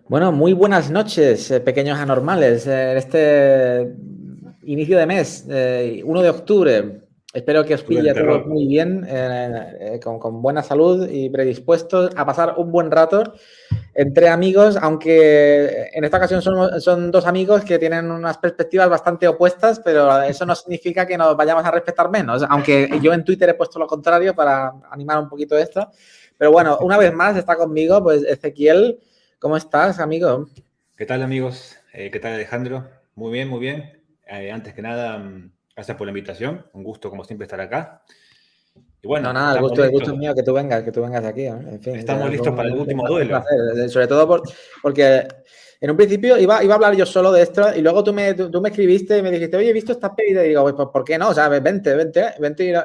Bueno, muy buenas noches, pequeños anormales. En este inicio de mes, 1 de octubre. Espero que os Estuve en pille el a todos terror. muy bien, con buena salud y predispuestos a pasar un buen rato entre amigos, aunque en esta ocasión son dos amigos que tienen unas perspectivas bastante opuestas, pero eso no significa que nos vayamos a respetar menos, aunque yo en Twitter he puesto lo contrario para animar un poquito esto. Pero bueno, una vez más está conmigo pues Ezequiel. ¿Cómo estás, amigo? ¿Qué tal, amigos? ¿Qué tal, Alejandro? Muy bien, muy bien. Antes que nada, gracias por la invitación. Un gusto, como siempre, estar acá. Y No, bueno, nada, el gusto es mío que tú vengas aquí, ¿no? En fin, estamos listos para el último un duelo. placer. Sobre todo porque en un principio iba a hablar yo solo de esto y luego tú me escribiste y me dijiste, oye, he visto esta peli y digo, pues ¿por qué no? O sea, vente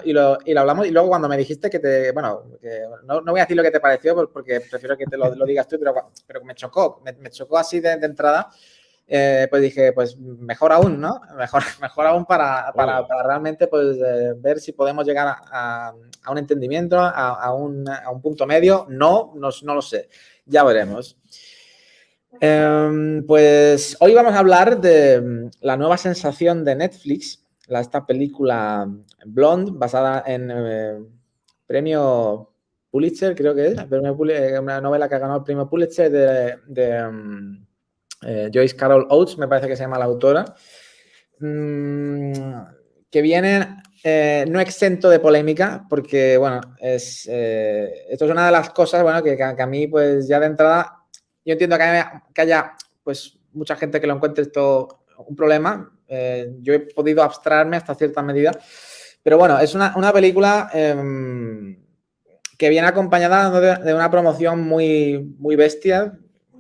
y lo hablamos. Y luego cuando me dijiste bueno, que no voy a decir lo que te pareció porque prefiero que te lo digas tú, pero me chocó, me chocó así de entrada. Pues dije, pues mejor aún, ¿no? Mejor aún Obvio. para realmente pues, ver si podemos llegar a un entendimiento, a un punto medio. No lo sé. Ya veremos. Pues hoy vamos a hablar de la nueva sensación de Netflix, esta película Blonde, basada en premio Pulitzer, creo que es, una novela que ha ganado el premio Pulitzer de Joyce Carol Oates, me parece que se llama la autora, que viene no exento de polémica, porque, bueno, esto es una de las cosas, bueno, que a mí, pues ya de entrada, yo entiendo que haya, pues, mucha gente que lo encuentre esto un problema. Yo he podido abstraerme hasta cierta medida, pero bueno, es una película que viene acompañada de una promoción muy bestia.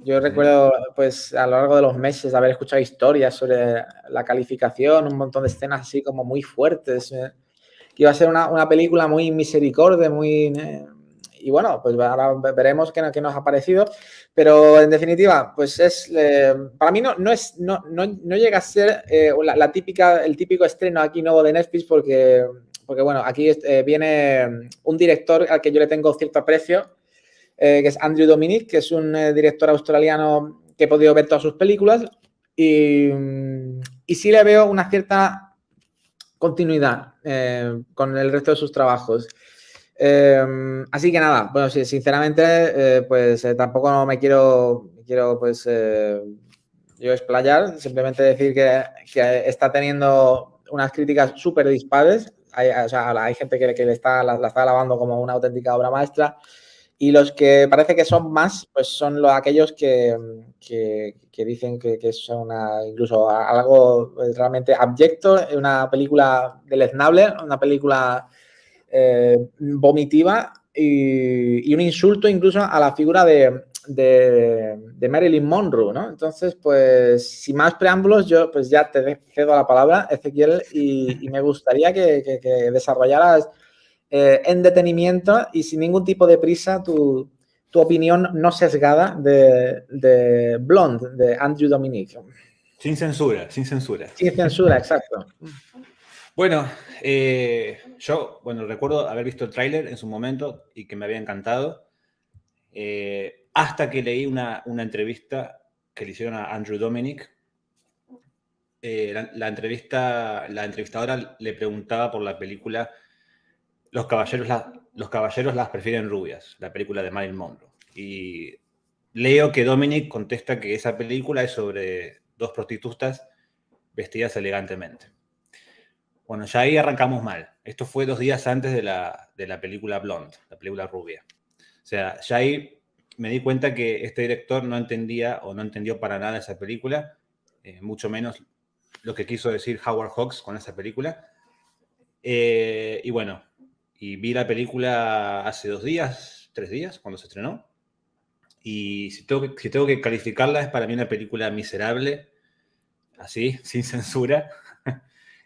Yo recuerdo, pues, a lo largo de los meses, haber escuchado historias sobre la calificación, un montón de escenas así como muy fuertes, que iba a ser una película muy misericordia, y bueno, pues ahora veremos qué nos ha parecido, pero en definitiva, pues para mí no llega a ser el típico estreno aquí nuevo de Netflix porque bueno, aquí viene un director al que yo le tengo cierto aprecio, que es Andrew Dominic, que es un director australiano que he podido ver todas sus películas y sí le veo una cierta continuidad con el resto de sus trabajos. Así que nada, bueno, sí, sinceramente, pues tampoco no me quiero pues yo explayar, simplemente decir que está teniendo unas críticas súper dispares. O sea, hay gente que la está alabando como una auténtica obra maestra. Y los que parece que son más, pues son aquellos que dicen que es incluso algo realmente abyecto, una película deleznable, una película vomitiva y un insulto incluso a la figura de Marilyn Monroe, ¿no? Entonces, pues, sin más preámbulos, yo pues ya te cedo la palabra, Ezequiel, y me gustaría que desarrollaras en detenimiento y sin ningún tipo de prisa tu opinión no sesgada de Blonde, de Andrew Dominic. Sin censura, sin censura. Sin censura, exacto. Bueno, yo, recuerdo haber visto el tráiler en su momento y que me había encantado, hasta que leí una entrevista que le hicieron a Andrew Dominic. La entrevistadora le preguntaba por la película Los caballeros las prefieren rubias, la película de Marilyn Monroe. Y leo que Dominic contesta que esa película es sobre dos prostitutas vestidas elegantemente. Bueno, ya ahí arrancamos mal. Esto fue 2 días antes de la película Blonde, la película rubia. O sea, ya ahí me di cuenta que este director no entendía o no entendió para nada esa película, mucho menos lo que quiso decir Howard Hawks con esa película. Y bueno, y vi la película hace 2 días, 3 días, cuando se estrenó. Y si tengo que calificarla, es para mí una película miserable, así, sin censura.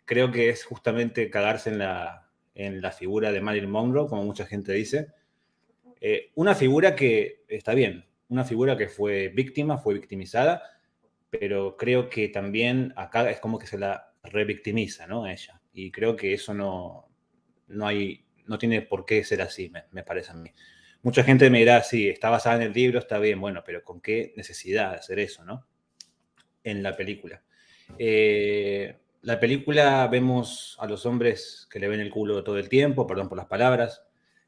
Creo que es justamente cagarse en la figura de Marilyn Monroe, como mucha gente dice. Una figura que está bien, una figura que fue víctima, fue victimizada, pero creo que también acá es como que se la revictimiza, ¿no? A ella. Y creo que eso no tiene por qué ser así, me parece a mí. Mucha gente me dirá, sí, está basada en el libro, está bien, bueno, pero ¿con qué necesidad de hacer eso, no? En la película. La película vemos a los hombres que le ven el culo todo el tiempo, perdón por las palabras,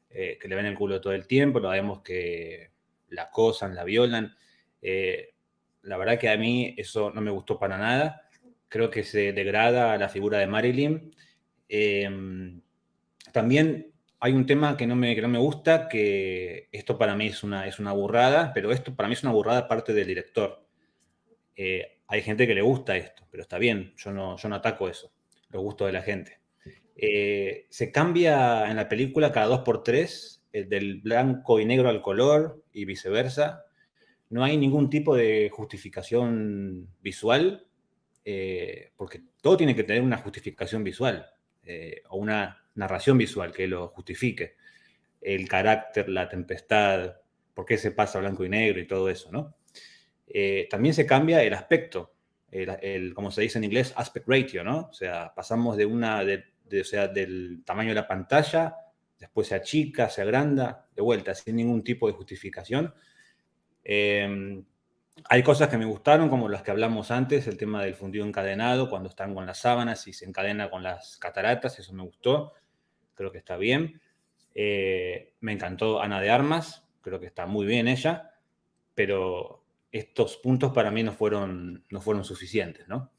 que le ven el culo todo el tiempo, lo vemos que la acosan, la violan. La verdad que a mí eso no me gustó para nada. Creo que se degrada a la figura de Marilyn. También hay un tema que no me gusta, que esto para mí es una burrada, pero esto para mí es una burrada parte del director. Hay gente que le gusta esto, pero está bien, yo no ataco eso, los gustos de la gente. Se cambia en la película cada 2 por 3, del blanco y negro al color y viceversa. No hay ningún tipo de justificación visual, porque todo tiene que tener una justificación visual, o una narración visual que lo justifique. El carácter, la tempestad, por qué se pasa blanco y negro y todo eso, ¿no? También se cambia el aspecto, como se dice en inglés, aspect ratio, ¿no? O sea, pasamos o sea, del tamaño de la pantalla, después se achica, se agranda, de vuelta, sin ningún tipo de justificación. Hay cosas que me gustaron, como las que hablamos antes, el tema del fundido encadenado, cuando están con las sábanas y se encadena con las cataratas, eso me gustó, creo que está bien. Me encantó Ana de Armas, creo que está muy bien ella, pero estos puntos para mí no fueron suficientes, ¿no?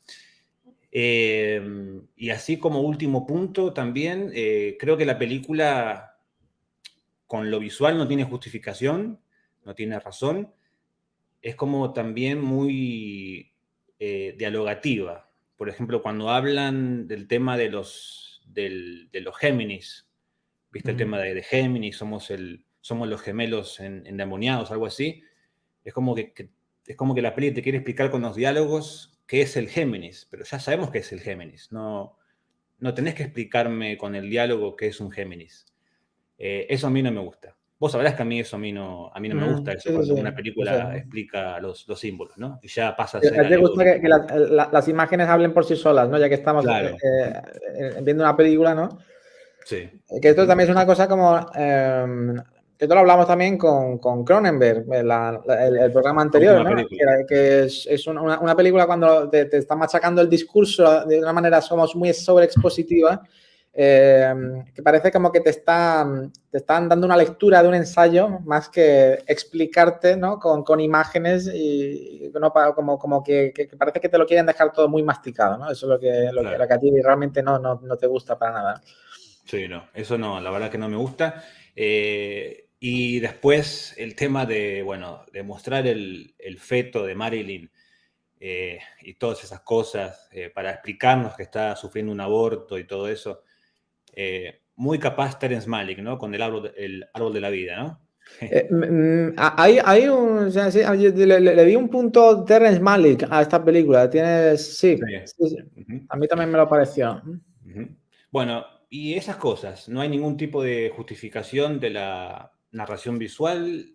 Y así como último punto también, creo que la película con lo visual no tiene justificación, no tiene razón, es como también muy dialogativa. Por ejemplo, cuando hablan del tema de los Géminis, ¿viste? El tema de Géminis, somos los gemelos endemoniados, algo así. Es como que la peli te quiere explicar con los diálogos qué es el Géminis, pero ya sabemos qué es el Géminis. No tenés que explicarme con el diálogo qué es un Géminis. Eso a mí no me gusta. Vos sabrás que a mí no me gusta eso, Sí, sí, cuando sí. una O sea, película explica los símbolos, ¿no? Y ya pasa a a ser ti te gusta alegórico. que las imágenes hablen por sí solas, ¿no? Ya que estamos Claro, viendo una película, ¿no? sí. Que esto también es una cosa como que esto lo hablamos también con Cronenberg, el programa La anterior, última ¿no? película. Que es una película cuando te está machacando el discurso de una manera somos muy sobreexpositiva, que parece como que te están dando una lectura de un ensayo más que explicarte, ¿no? Con imágenes y ¿no? Como que parece que te lo quieren dejar todo muy masticado, ¿no? Eso es lo que Claro. a ti realmente no te gusta para nada. Sí, no, eso no, la verdad que no me gusta. Y después el tema de, bueno, de mostrar el feto de Marilyn, y todas esas cosas, para explicarnos que está sufriendo un aborto y todo eso. Muy capaz Terence Malick, ¿no? Con el árbol de la vida, ¿no? Hay un, o sea, sí, le di un punto Terrence Malick a esta película. Sí, Sí. sí, sí. Ujú, A mí también me lo pareció. ujú. Bueno, y esas cosas, no hay ningún tipo de justificación de la narración visual,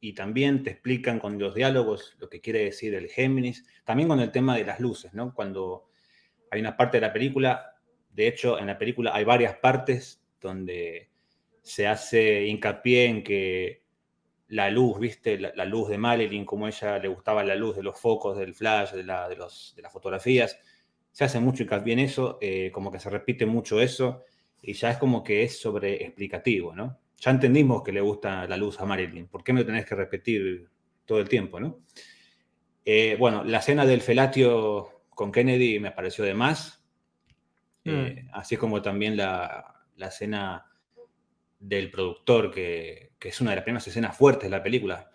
y también te explican con los diálogos lo que quiere decir el Géminis, también con el tema de las luces, ¿no? Cuando hay una parte de la película, de hecho, en la película hay varias partes donde se hace hincapié en que la luz, ¿viste? La luz de Marilyn, como a ella le gustaba la luz de los focos, del flash, de las fotografías. Se hace mucho hincapié en eso, como que se repite mucho eso, y ya es como que es sobreexplicativo, ¿no? Ya entendimos que le gusta la luz a Marilyn, ¿por qué me lo tenés que repetir todo el tiempo, no? Bueno, la escena del felatio con Kennedy me pareció de más, Mm. así como también la escena del productor, que es una de las primeras escenas fuertes de la película,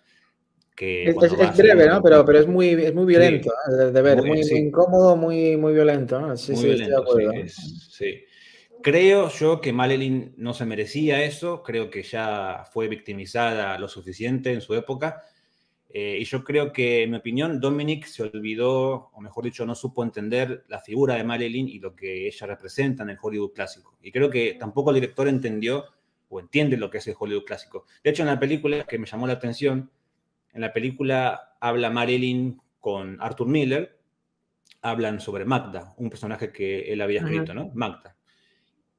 que cuando va Es a hacer el breve, ¿no? doctor. Pero es muy violento, Sí, de ver, muy sí, incómodo, muy violento, ¿no? Sí, muy sí, estoy de violento, sí, acuerdo. sí. Creo yo que Marilyn no se merecía eso, creo que ya fue victimizada lo suficiente en su época, y yo creo que, en mi opinión, Dominic se olvidó, o mejor dicho, no supo entender la figura de Marilyn y lo que ella representa en el Hollywood clásico. Y creo que tampoco el director entendió o entiende lo que es el Hollywood clásico. De hecho, en la película, que me llamó la atención, en la película habla Marilyn con Arthur Miller, hablan sobre Magda, un personaje que él había escrito, Ujú. ¿no? Magda.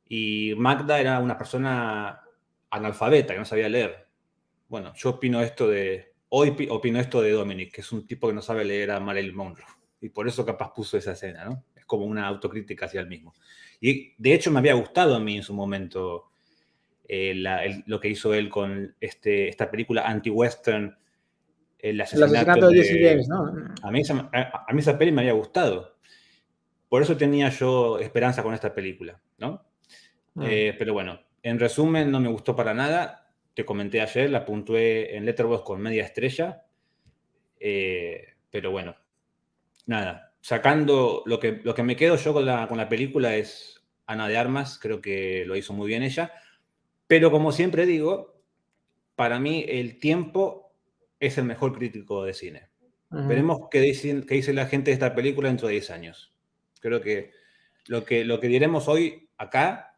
Y Magda era una persona analfabeta, que no sabía leer. bueno, yo opino opino esto de Dominic, que es un tipo que no sabe leer a Marilyn Monroe. Y por eso capaz puso esa escena, ¿no? Es como una autocrítica hacia él mismo. Y de hecho me había gustado a mí en su momento lo que hizo él con esta película anti-western, el El asesinato asesinato de Jesse de... James, ¿no? A mí esa peli me había gustado. Por eso tenía yo esperanza con esta película, ¿no? Pero bueno, en resumen, no me gustó para nada. Te comenté ayer, la puntué en Letterboxd con media estrella. Pero bueno, nada. Sacando lo que me quedo yo con la película es Ana de Armas. Creo que lo hizo muy bien ella. Pero como siempre digo, para mí el tiempo es el mejor crítico de cine. Veremos qué dice la gente de esta película dentro de 10 años. Creo que lo que diremos hoy acá,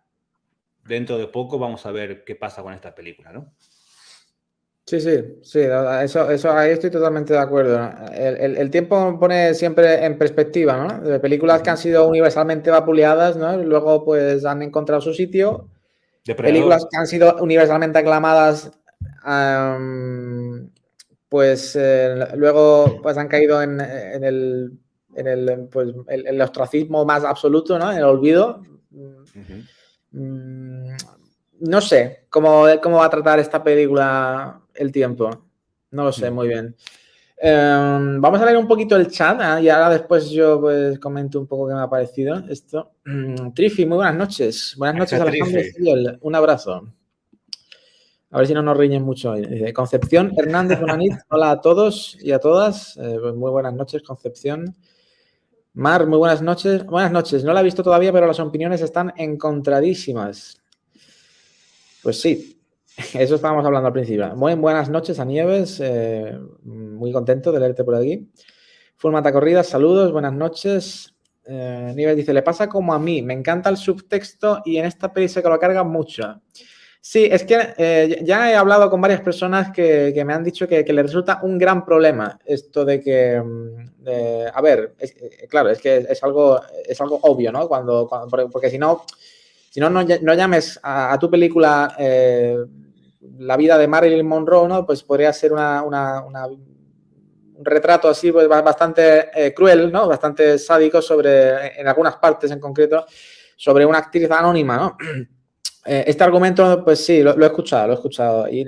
dentro de poco vamos a ver qué pasa con esta película, ¿no? Sí, eso ahí estoy totalmente de acuerdo. El tiempo pone siempre en perspectiva, ¿no? De películas que han sido universalmente vapuleadas, ¿no? Luego pues han encontrado su sitio. Depredador. Películas que han sido universalmente aclamadas, pues luego pues han caído en el ostracismo más absoluto, ¿no? En el olvido. No sé cómo va a tratar esta película el tiempo. No lo sé muy bien. Vamos a leer un poquito el chat, ¿eh? Y ahora después yo pues comento un poco qué me ha parecido esto. Trifi, muy buenas noches. Buenas noches, Alejandro Ciel. Un abrazo. A ver si no nos riñen mucho hoy. Concepción Hernández Bonanit, hola a todos y a todas. Pues muy buenas noches, Concepción. Mar, muy buenas noches. Buenas noches. No la he visto todavía, pero las opiniones están encontradísimas. Pues sí, eso estábamos hablando al principio. Muy buenas noches a Nieves. Muy contento de leerte por aquí. Fulmata Corridas, saludos, buenas noches. Nieves dice, le pasa como a mí, me encanta el subtexto y en esta peli se lo carga mucho. Sí, es que ya he hablado con varias personas que me han dicho que le resulta un gran problema esto de que, a ver, claro, es que es algo obvio, ¿no? Porque si no, no llames a tu película La vida de Marilyn Monroe, ¿no? Pues podría ser un retrato así pues, bastante cruel, ¿no? Bastante sádico en algunas partes en concreto, sobre una actriz anónima, ¿no? Este argumento, pues sí, lo he escuchado. Y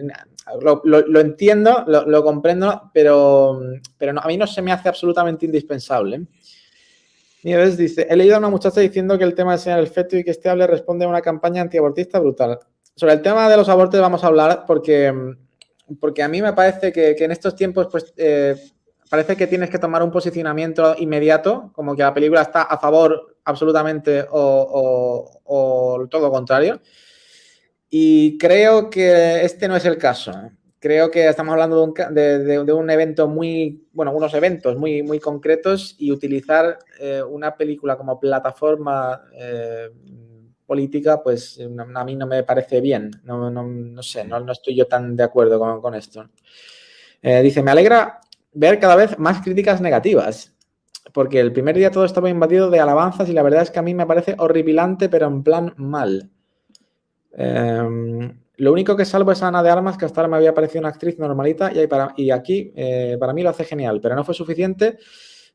lo entiendo, lo comprendo, pero no, a mí no se me hace absolutamente indispensable. Nieves dice, he leído a una muchacha diciendo que el tema de enseñar el feto y que este hable responde a una campaña antiabortista brutal. Sobre el tema de los abortos vamos a hablar porque a mí me parece que en estos tiempos pues parece que tienes que tomar un posicionamiento inmediato, como que la película está a favor absolutamente o todo lo contrario. Y creo que este no es el caso. Creo que estamos hablando de un evento unos eventos muy concretos y utilizar una película como plataforma política, pues a mí no me parece bien. No sé, no estoy yo tan de acuerdo con esto. Dice, me alegra ver cada vez más críticas negativas, porque el primer día todo estaba invadido de alabanzas y la verdad es que a mí me parece horripilante, pero en plan mal. Lo único que salvo es Ana de Armas, que hasta ahora me había parecido una actriz normalita y aquí para mí lo hace genial, pero no fue suficiente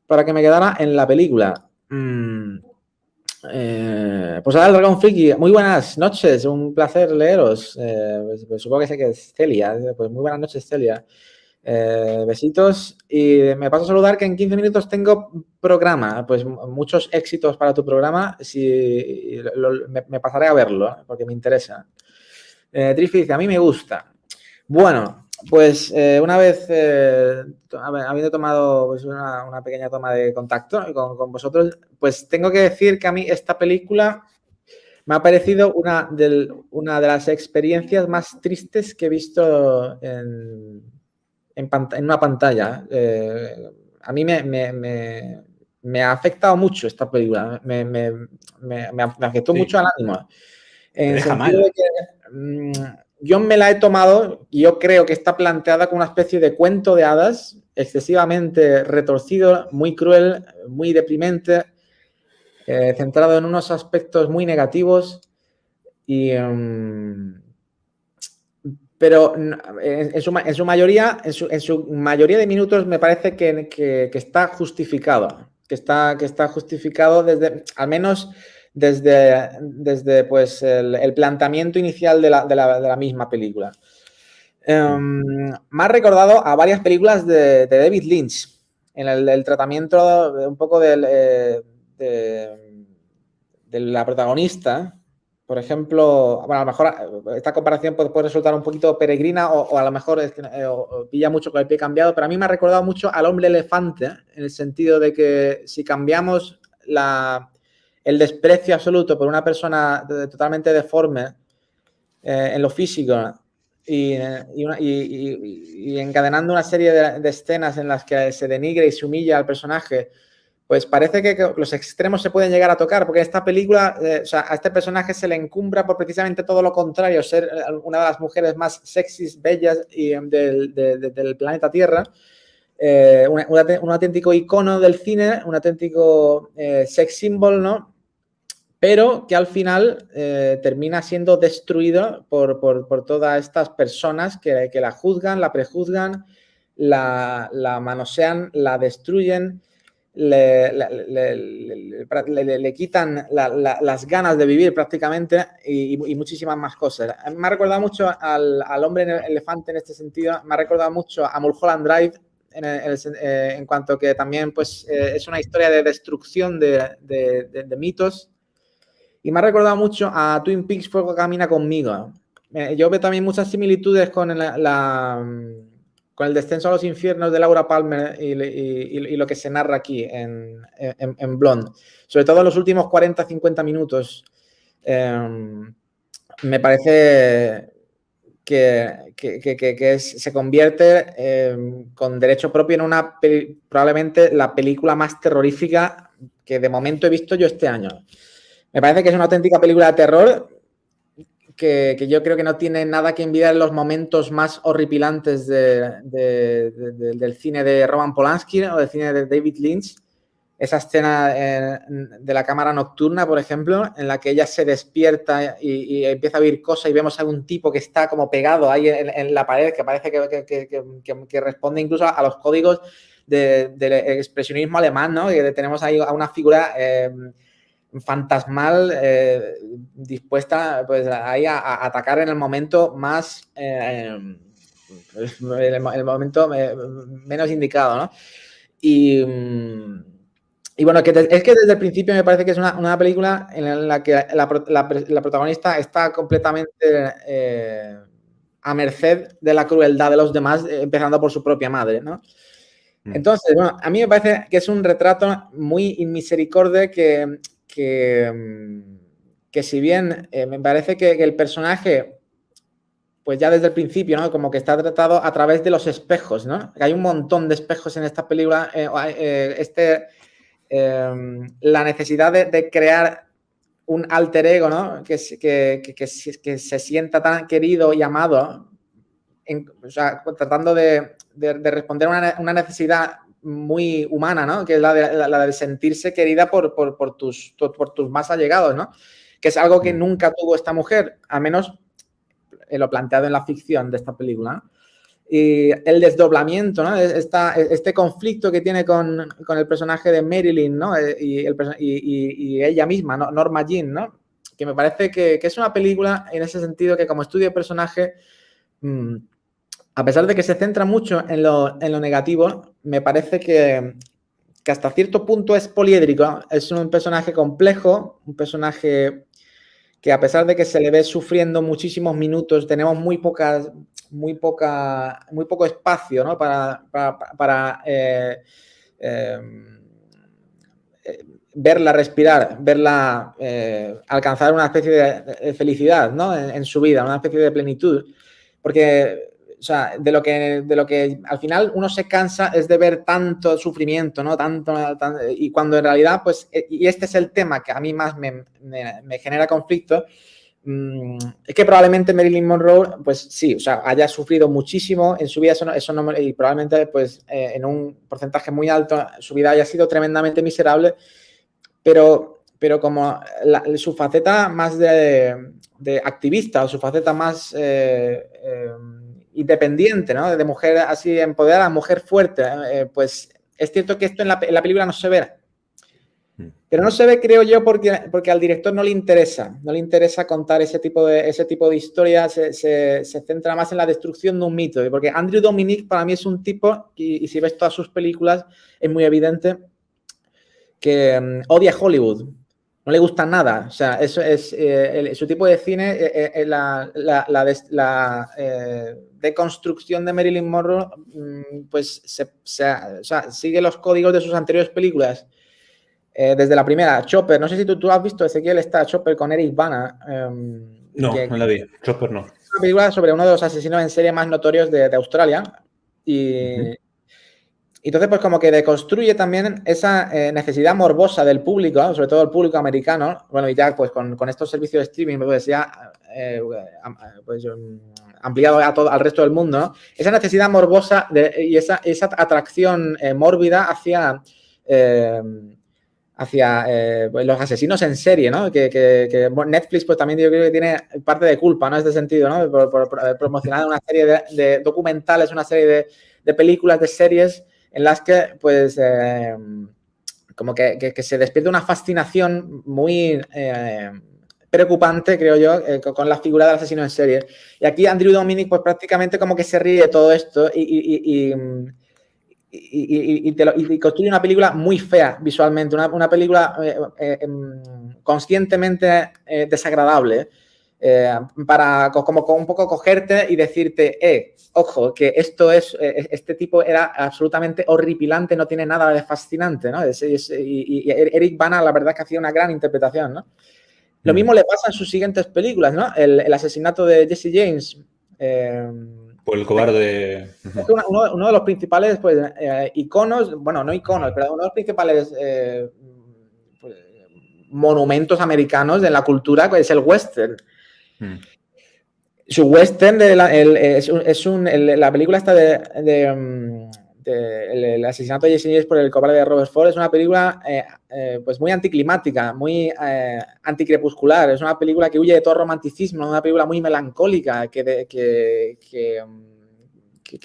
para que me quedara en la película. Pues ahora el Dragón Friki, muy buenas noches, un placer leeros. Pues supongo que sé que es Celia, pues muy buenas noches, Celia. Besitos y me paso a saludar que en 15 minutos tengo programa, pues muchos éxitos para tu programa, me pasaré a verlo porque me interesa. Trifi dice, a mí me gusta. Bueno, pues una vez habiendo tomado pues, una pequeña toma de contacto con vosotros, pues tengo que decir que a mí esta película me ha parecido una de las experiencias más tristes que he visto en una pantalla. A mí me ha afectado mucho esta película. Me afectó mucho al ánimo. En el sentido de que yo me la he tomado y yo creo que está planteada como una especie de cuento de hadas excesivamente retorcido, muy cruel, muy deprimente, centrado en unos aspectos muy negativos y pero en su mayoría de minutos me parece que está justificado, que está justificado al menos desde pues, el planteamiento inicial de la misma película. Me ha recordado a varias películas de David Lynch, en el tratamiento un poco de la protagonista. Por ejemplo, bueno, a lo mejor esta comparación puede resultar un poquito peregrina o a lo mejor o pilla mucho con el pie cambiado, pero a mí me ha recordado mucho al hombre elefante, en el sentido de que si cambiamos el desprecio absoluto por una persona totalmente deforme en lo físico y encadenando una serie de escenas en las que se denigre y se humilla al personaje, pues parece que los extremos se pueden llegar a tocar, porque esta película, o sea, a este personaje se le encumbra por precisamente todo lo contrario, ser una de las mujeres más sexys, bellas del planeta Tierra, un auténtico icono del cine, un auténtico sex symbol, ¿no? Pero que al final termina siendo destruido por todas estas personas que la juzgan, la prejuzgan, la manosean, la destruyen, le quitan las ganas de vivir prácticamente y muchísimas más cosas. Me ha recordado mucho al hombre elefante en este sentido, me ha recordado mucho a Mulholland Drive en cuanto que también pues, es una historia de destrucción de mitos. Y me ha recordado mucho a Twin Peaks Fuego Camina Conmigo. Yo veo también muchas similitudes con con el descenso a los infiernos de Laura Palmer y lo que se narra aquí en Blonde. Sobre todo en los últimos 40-50 minutos. Me parece que se convierte con derecho propio en probablemente la película más terrorífica que de momento he visto yo este año. Me parece que es una auténtica película de terror que yo creo que no tiene nada que envidiar en los momentos más horripilantes del cine de Roman Polanski o del cine de David Lynch. Esa escena de la cámara nocturna, por ejemplo, en la que ella se despierta y empieza a oír cosas y vemos a un tipo que está como pegado ahí en la pared, que parece que responde incluso a los códigos del expresionismo alemán, ¿no? Y tenemos ahí a una figura fantasmal dispuesta pues ahí a atacar en el momento más el momento menos indicado, ¿no? Y bueno, es que desde el principio me parece que es una película en la que la protagonista está completamente a merced de la crueldad de los demás, empezando por su propia madre, ¿no? Entonces, bueno, a mí me parece que es un retrato muy inmisericorde que si bien me parece que el personaje, pues ya desde el principio, ¿no? Como que está tratado a través de los espejos, ¿no? Hay un montón de espejos en esta película. La necesidad de crear un alter ego, ¿no? Que se sienta tan querido y amado, o sea, tratando de responder a una necesidad muy humana, ¿no? Que es la de sentirse querida por tus más allegados, ¿no? Que es algo que nunca tuvo esta mujer, al menos lo planteado en la ficción de esta película, ¿no? Y el desdoblamiento, ¿no? Este conflicto que tiene con el personaje de Marilyn, ¿no? Y ella misma, ¿no? Norma Jean, ¿no? Que me parece que es una película en ese sentido que como estudio de personaje, a pesar de que se centra mucho en lo negativo, me parece que hasta cierto punto es poliédrico. Es un personaje complejo, un personaje que a pesar de que se le ve sufriendo muchísimos minutos, tenemos muy poco espacio, ¿no? para verla respirar, verla alcanzar una especie de felicidad, ¿no? en su vida, una especie de plenitud. Porque, o sea, de lo que al final uno se cansa es de ver tanto sufrimiento, ¿no? Y cuando en realidad, pues, y este es el tema que a mí más me genera conflicto, es que probablemente Marilyn Monroe, pues sí, o sea, haya sufrido muchísimo en su vida, y probablemente, pues, en un porcentaje muy alto, su vida haya sido tremendamente miserable, pero como su faceta más de activista o su faceta más independiente, ¿no? De mujer así empoderada, mujer fuerte, pues es cierto que esto en la película no se ve. Pero no se ve, creo yo, porque al director no le interesa contar ese tipo de historias, se centra más en la destrucción de un mito. Porque Andrew Dominik para mí es un tipo, y si ves todas sus películas, es muy evidente que odia Hollywood, no le gusta nada. O sea, eso es su tipo de cine, la deconstrucción de Marilyn Monroe, pues o sea, sigue los códigos de sus anteriores películas. Desde la primera, Chopper, no sé si tú has visto, Ezequiel, está Chopper con Eric Bana. No la vi, Chopper no. Es una película sobre uno de los asesinos en serie más notorios de Australia. Y entonces, pues como que deconstruye también esa necesidad morbosa del público, ¿no? Sobre todo el público americano. Bueno, y ya pues con estos servicios de streaming, pues ya ampliado al resto del mundo, ¿no? Esa necesidad morbosa y esa atracción mórbida hacia pues los asesinos en serie, ¿no? Que Netflix pues también yo creo que tiene parte de culpa, ¿no? En este sentido, ¿no? Por promocionar una serie de documentales, una serie de películas, de series en las que pues como que se despierta una fascinación muy preocupante, creo yo, con la figura del asesino en serie. Y aquí Andrew Dominik pues prácticamente como que se ríe de todo esto y construye una película muy fea visualmente, una película conscientemente desagradable, para como un poco cogerte y decirte, ojo, que este tipo era absolutamente horripilante, no tiene nada de fascinante, ¿no? Y Eric Bana, la verdad, que hacía una gran interpretación, ¿no? Lo mismo le pasa en sus siguientes películas, ¿no? El asesinato de Jesse James. Por el cobarde. Uno de los principales pues, iconos, bueno, no iconos, pero uno de los principales pues, monumentos americanos de la cultura pues, es el western. Su western, la película esta el asesinato de Jesse James por el cobarde de Robert Ford es una película pues muy anticlimática, muy anticrepuscular. Es una película que huye de todo romanticismo, una película muy melancólica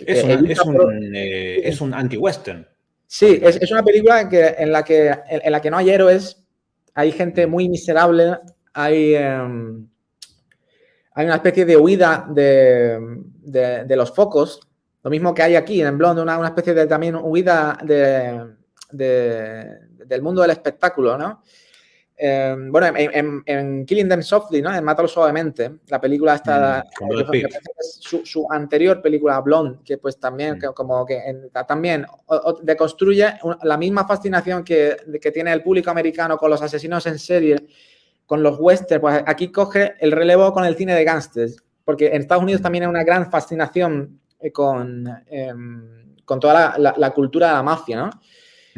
es un anti-western. Sí, es una película en la que no hay héroes, hay gente muy miserable, hay una especie de huida de los focos, lo mismo que hay aquí en Blonde, una especie de también huida del mundo del espectáculo, ¿no? Bueno, en Killing Them Softly, ¿no? En Mátalo Suavemente, la película está su anterior película Blonde, que pues también también deconstruye la misma fascinación que tiene el público americano con los asesinos en serie, con los westerns. Pues aquí coge el relevo con el cine de gángsters, porque en Estados Unidos también hay una gran fascinación con toda la cultura de la mafia, ¿no?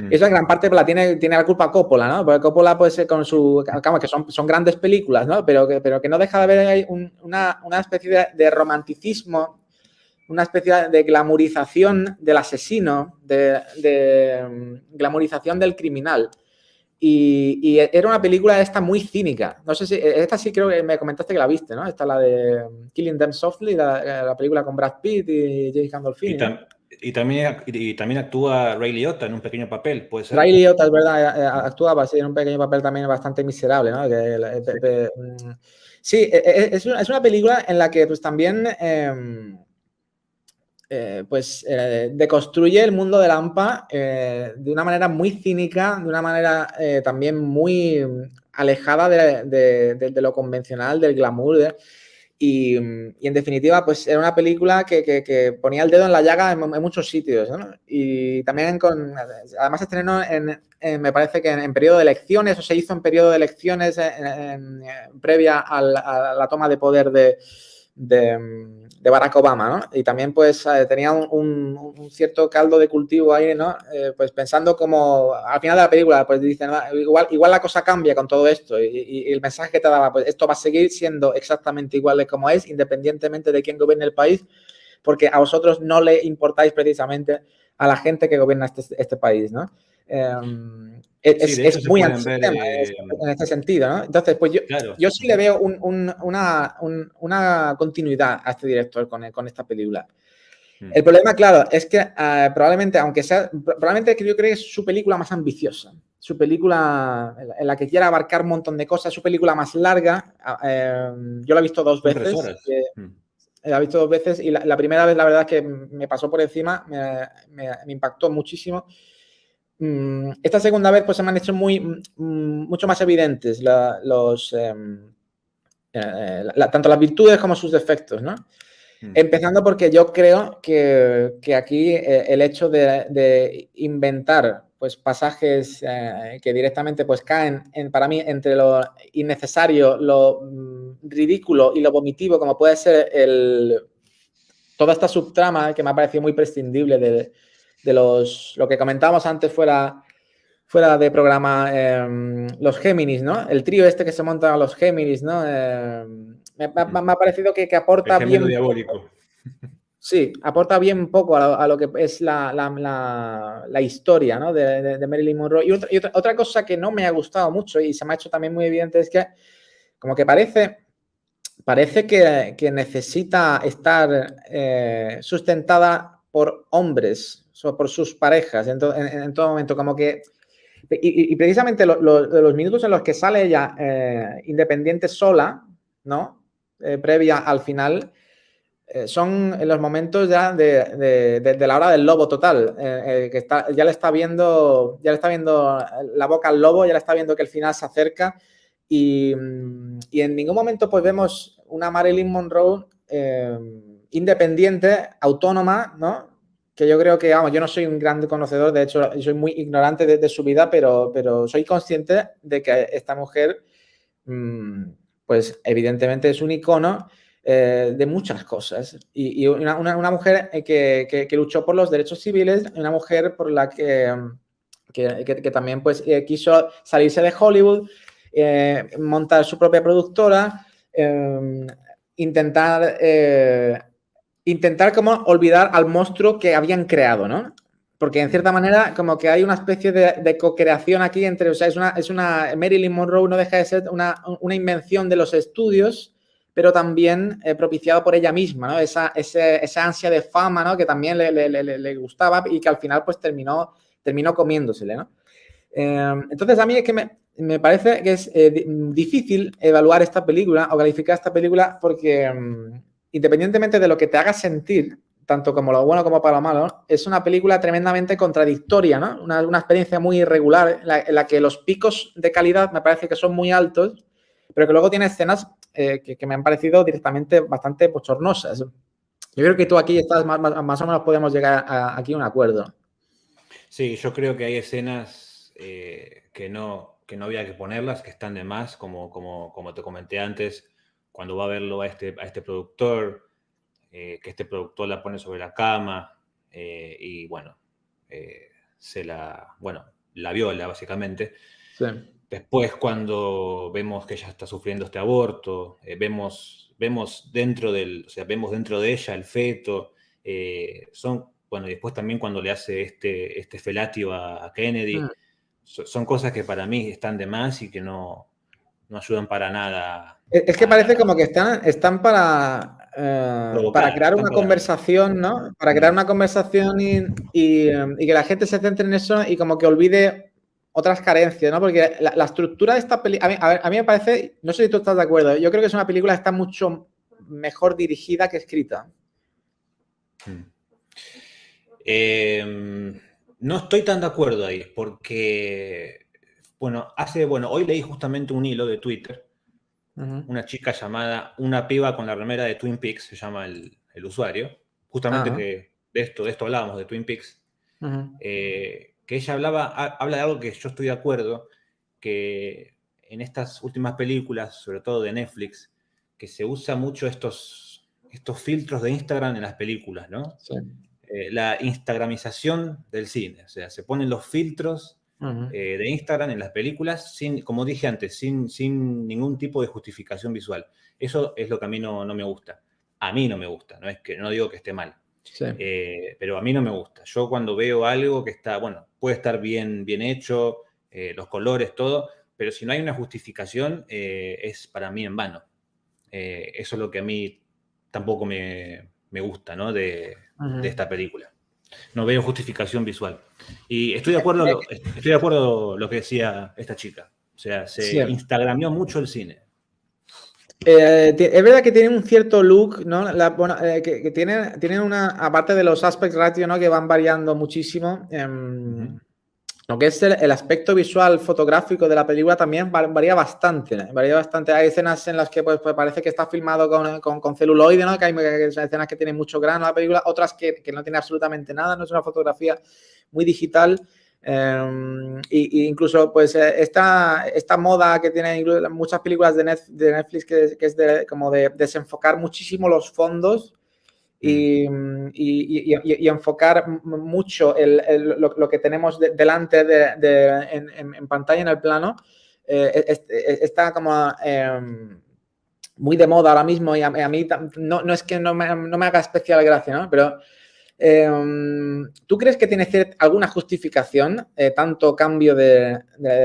Esa gran parte la tiene la culpa Coppola, ¿no? Porque Coppola puede ser con su... Claro, que son grandes películas, ¿no? Pero que no deja de haber ahí una especie de romanticismo, una especie de glamurización del asesino, de glamurización del criminal. Y era una película esta muy cínica. No sé si... Esta sí creo que me comentaste que la viste, ¿no? Esta la de Killing Them Softly, la película con Brad Pitt y Jake Gandolfini. Y también actúa Ray Liotta en un pequeño papel, ¿puede ser? Ray Liotta, es verdad, actuaba en un pequeño papel también bastante miserable, ¿no? Sí, es una película en la que pues también deconstruye el mundo del AMPA de una manera muy cínica, de una manera también muy alejada de lo convencional, del glamour, y en definitiva, pues era una película que ponía el dedo en la llaga en muchos sitios, ¿no? Y también además se estrenó me parece que en periodo de elecciones, o se hizo en periodo de elecciones previa a la toma de poder de Barack Obama, ¿no? Y también pues tenía un cierto caldo de cultivo ahí, ¿no? Pues pensando como al final de la película, pues dicen, igual la cosa cambia con todo esto y el mensaje que te daba, pues esto va a seguir siendo exactamente igual de como es, independientemente de quién gobierne el país, porque a vosotros no le importáis precisamente a la gente que gobierna este país, ¿no? Sí, de hecho Es se muy pueden ver, antisistema en este sentido, ¿no? Entonces, pues claro. yo sí le veo una continuidad a este director con esta película. El problema, claro, es que probablemente, probablemente que yo creo que es su película más ambiciosa, su película en la que quiere abarcar un montón de cosas, su película más larga. Yo la he visto 2 Son 3 veces. horas. La he visto 2 veces y la primera vez, la verdad, es que me pasó por encima, me impactó muchísimo. Esta segunda vez, pues se me han hecho mucho más evidentes tanto las virtudes como sus defectos, ¿no? Empezando porque yo creo que aquí el hecho de inventar pues, pasajes que directamente pues, caen, para mí, entre lo innecesario, lo ridículo y lo vomitivo, como puede ser toda esta subtrama que me ha parecido muy prescindible de lo que comentábamos antes fuera de programa, los Géminis, ¿no? El trío este que se monta a los Géminis, ¿no? Me ha parecido que aporta El gemelo bien. diabólico. Sí, aporta bien poco a lo que es la historia, ¿no? de Marilyn Monroe. Y otra cosa que no me ha gustado mucho y se me ha hecho también muy evidente es que como que parece que necesita estar sustentada por hombres, por sus parejas en todo momento, como que. Y precisamente los minutos en los que sale ella independiente sola, ¿no? Previa al final, son en los momentos ya de la hora del lobo total, que ya le está viendo la boca al lobo, ya le está viendo que el final se acerca y en ningún momento pues vemos una Marilyn Monroe independiente, autónoma, ¿no? Que yo creo que, vamos, yo no soy un gran conocedor, de hecho, soy muy ignorante de su vida, pero soy consciente de que esta mujer, pues evidentemente es un icono de muchas cosas. Y una mujer que luchó por los derechos civiles, una mujer por la que también pues, quiso salirse de Hollywood, montar su propia productora, intentar como olvidar al monstruo que habían creado, ¿no? Porque en cierta manera como que hay una especie de co-creación aquí entre, o sea, es una Marilyn Monroe no deja de ser una invención de los estudios, pero también propiciado por ella misma, ¿no? Esa ansia de fama, ¿no? Que también le gustaba y que al final pues terminó comiéndosele, ¿no? Entonces a mí es que me parece que es difícil evaluar esta película o calificar esta película porque independientemente de lo que te haga sentir, tanto como lo bueno como para lo malo, es una película tremendamente contradictoria, ¿no? Una experiencia muy irregular en la que los picos de calidad me parece que son muy altos, pero que luego tiene escenas que me han parecido directamente bastante bochornosas. Yo creo que tú aquí estás más o menos podemos llegar aquí a un acuerdo. Sí, yo creo que hay escenas que no había que ponerlas, que están de más, como te comenté antes, cuando va a verlo a este productor, que este productor la pone sobre la cama y bueno, la viola básicamente. Sí. Después cuando vemos que ella está sufriendo este aborto, vemos dentro de ella el feto, bueno, y después también cuando le hace este felatio a Kennedy, son cosas que para mí están de más y que no ayudan para nada. Es que parece como que están para crear una conversación, ¿no? Para crear una conversación y que la gente se centre en eso y como que olvide otras carencias, ¿no? Porque la estructura de esta película, a mí me parece, no sé si tú estás de acuerdo, yo creo que es una película que está mucho mejor dirigida que escrita. No estoy tan de acuerdo ahí, porque, hoy leí justamente un hilo de Twitter, una chica llamada, una piba con la remera de Twin Peaks, se llama el usuario, justamente que de esto hablábamos, de Twin Peaks, que ella habla de algo que yo estoy de acuerdo, que en estas últimas películas, sobre todo de Netflix, que se usa mucho estos filtros de Instagram en las películas, ¿no? Sí. La instagramización del cine, o sea, se ponen los filtros de Instagram en las películas, como dije antes, sin ningún tipo de justificación visual. Eso es lo que a mí no me gusta. A mí no me gusta, no digo que esté mal. Sí. Pero a mí no me gusta. Yo cuando veo algo que está, bueno, puede estar bien hecho, los colores, todo, pero si no hay una justificación, es para mí en vano. Eso es lo que a mí tampoco me gusta, ¿no? de esta película. No veo justificación visual. Y estoy de acuerdo lo que decía esta chica. O sea, se Sí. instagrameó mucho el cine. Es verdad que tiene un cierto look, ¿no? Que tienen una, aparte de los aspect ratio, ¿no? Que van variando muchísimo. Lo que es el aspecto visual fotográfico de la película también varía bastante, ¿no? Varía bastante. Hay escenas en las que pues parece que está filmado con celuloide, ¿no? Que hay escenas que tienen mucho grano la película, otras que no tiene absolutamente nada, no es una fotografía muy digital. Y incluso pues esta moda que tienen muchas películas de Netflix que es como de desenfocar muchísimo los fondos y enfocar mucho lo que tenemos delante en pantalla, en el plano, está como muy de moda ahora mismo y a mí no es que no me haga especial gracia, ¿no? Pero ¿tú crees que tiene alguna justificación, tanto cambio de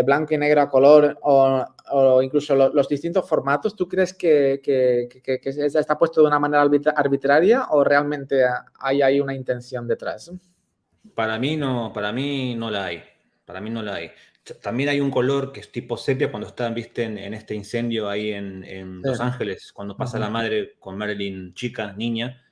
blanco y negro a color o incluso los distintos formatos? ¿Tú crees que está puesto de una manera arbitraria o realmente hay una intención detrás? Para mí no la hay. Para mí no la hay. También hay un color que es tipo sepia cuando están, viste, en este incendio ahí en Los Ángeles, cuando pasa la madre con Marilyn chica, niña,